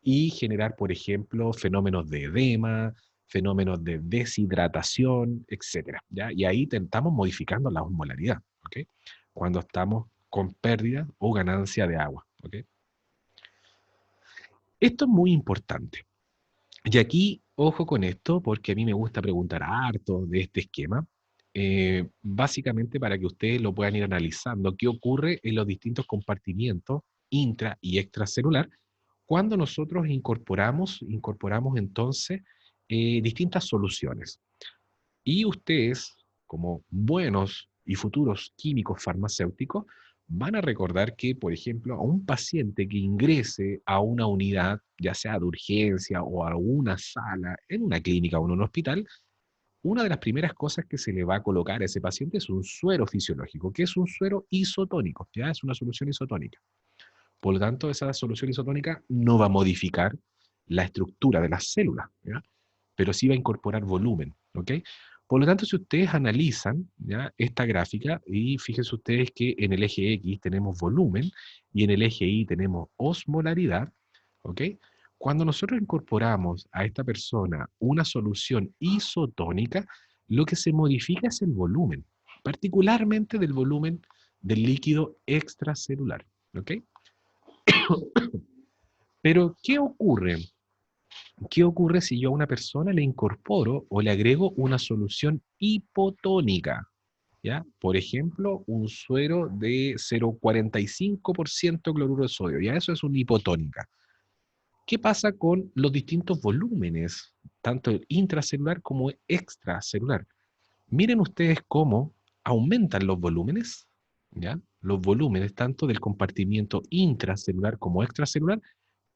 y generar, por ejemplo, fenómenos de edema, fenómenos de deshidratación, etcétera, ¿ya? Y ahí estamos modificando la osmolaridad, ¿ok? Cuando estamos con pérdida o ganancia de agua, ¿ok? Esto es muy importante. Y aquí, ojo con esto, porque a mí me gusta preguntar harto de este esquema, básicamente para que ustedes lo puedan ir analizando, qué ocurre en los distintos compartimientos intra y extracelular cuando nosotros incorporamos entonces distintas soluciones. Y ustedes, como buenos y futuros químicos farmacéuticos, van a recordar que, por ejemplo, a un paciente que ingrese a una unidad, ya sea de urgencia o a una sala en una clínica o en un hospital, una de las primeras cosas que se le va a colocar a ese paciente es un suero fisiológico, que es un suero isotónico, ya es una solución isotónica. Por lo tanto, esa solución isotónica no va a modificar la estructura de las células, ¿ya? Pero sí va a incorporar volumen, ¿ok? Por lo tanto, si ustedes analizan, ¿ya?, esta gráfica, y fíjense ustedes que en el eje X tenemos volumen y en el eje Y tenemos osmolaridad, ¿ok? Cuando nosotros incorporamos a esta persona una solución isotónica, lo que se modifica es el volumen, particularmente del volumen del líquido extracelular, ¿ok? Pero, ¿qué ocurre? ¿Qué ocurre si yo a una persona le incorporo o le agrego una solución hipotónica? ¿Ya? Por ejemplo, un suero de 0,45% cloruro de sodio. Ya eso es una hipotónica. ¿Qué pasa con los distintos volúmenes, tanto intracelular como extracelular? Miren ustedes cómo aumentan los volúmenes, ¿ya? Los volúmenes tanto del compartimiento intracelular como extracelular,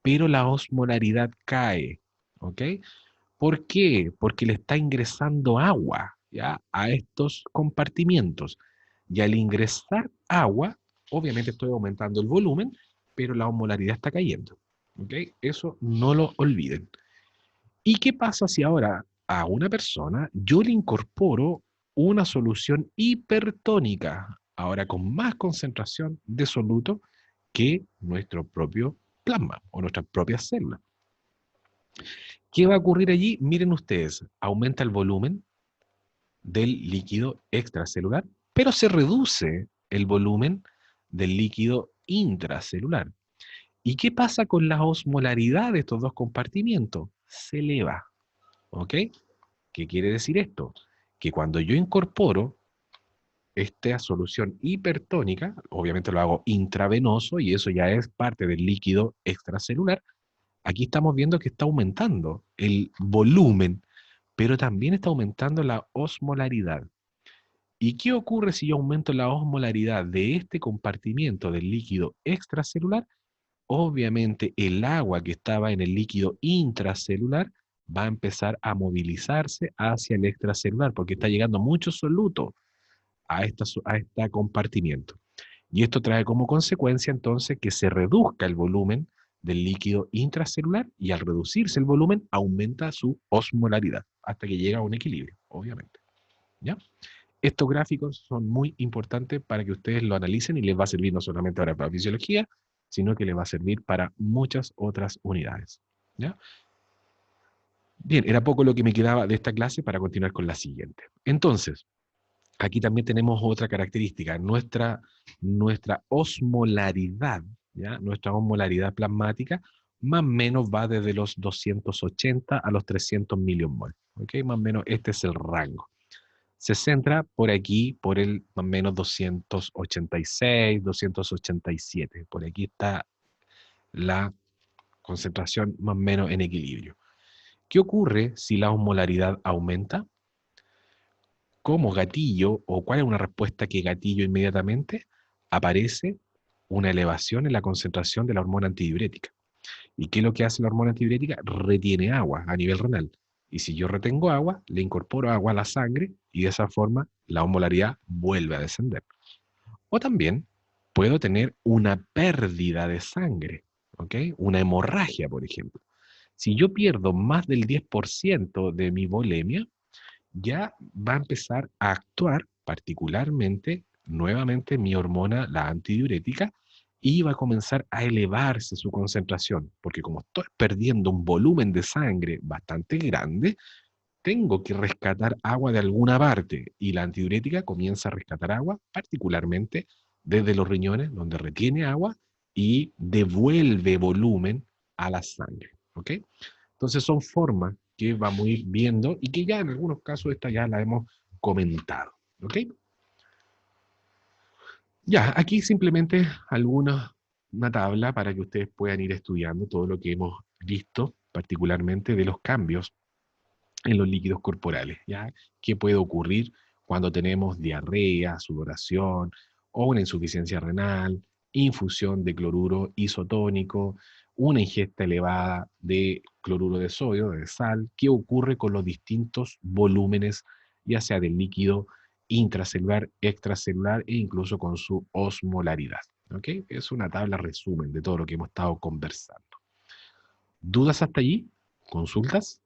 pero la osmolaridad cae, ¿ok? ¿Por qué? Porque le está ingresando agua, ¿ya?, a estos compartimientos. Y al ingresar agua, obviamente estoy aumentando el volumen, pero la osmolaridad está cayendo, ¿ok? Eso no lo olviden. ¿Y qué pasa si ahora a una persona yo le incorporo una solución hipertónica, ahora con más concentración de soluto que nuestro propio plasma o nuestras propias células? ¿Qué va a ocurrir allí? Miren ustedes, aumenta el volumen del líquido extracelular, pero se reduce el volumen del líquido intracelular. ¿Y qué pasa con la osmolaridad de estos dos compartimientos? Se eleva, ¿ok? ¿Qué quiere decir esto? Que cuando yo incorporo esta solución hipertónica, obviamente lo hago intravenoso y eso ya es parte del líquido extracelular, aquí estamos viendo que está aumentando el volumen, pero también está aumentando la osmolaridad. ¿Y qué ocurre si yo aumento la osmolaridad de este compartimiento del líquido extracelular? Obviamente el agua que estaba en el líquido intracelular va a empezar a movilizarse hacia el extracelular porque está llegando mucho soluto a este compartimiento. Y esto trae como consecuencia entonces que se reduzca el volumen del líquido intracelular y al reducirse el volumen aumenta su osmolaridad hasta que llega a un equilibrio, obviamente. ¿Ya? Estos gráficos son muy importantes para que ustedes lo analicen y les va a servir no solamente ahora para fisiología, sino que les va a servir para muchas otras unidades. ¿Ya? Bien, era poco lo que me quedaba de esta clase para continuar con la siguiente. Entonces, aquí también tenemos otra característica, nuestra osmolaridad, ¿ya? Nuestra osmolaridad plasmática, más o menos va desde los 280 a los 300 miliosmol, ¿ok? Más o menos este es el rango. Se centra por aquí, por el más o menos 286, 287. Por aquí está la concentración más o menos en equilibrio. ¿Qué ocurre si la osmolaridad aumenta? Como gatillo, o cuál es una respuesta que gatillo inmediatamente, aparece una elevación en la concentración de la hormona antidiurética. ¿Y qué es lo que hace la hormona antidiurética? Retiene agua a nivel renal. Y si yo retengo agua, le incorporo agua a la sangre y de esa forma la osmolaridad vuelve a descender. O también puedo tener una pérdida de sangre, ¿ok? Una hemorragia, por ejemplo. Si yo pierdo más del 10% de mi volemia, ya va a empezar a actuar particularmente nuevamente mi hormona, la antidiurética, y va a comenzar a elevarse su concentración, porque como estoy perdiendo un volumen de sangre bastante grande, tengo que rescatar agua de alguna parte, y la antidiurética comienza a rescatar agua, particularmente desde los riñones, donde retiene agua y devuelve volumen a la sangre, ¿ok? Entonces son formas que vamos a ir viendo y que ya en algunos casos esta ya la hemos comentado. ¿Ok? Ya, aquí simplemente una tabla para que ustedes puedan ir estudiando todo lo que hemos visto, particularmente de los cambios en los líquidos corporales. ¿Ya? ¿Qué puede ocurrir cuando tenemos diarrea, sudoración o una insuficiencia renal, infusión de cloruro isotónico, una ingesta elevada de cloruro de sodio, de sal? ¿Qué ocurre con los distintos volúmenes, ya sea del líquido intracelular, extracelular e incluso con su osmolaridad? ¿Ok? Es una tabla resumen de todo lo que hemos estado conversando. ¿Dudas hasta allí? ¿Consultas?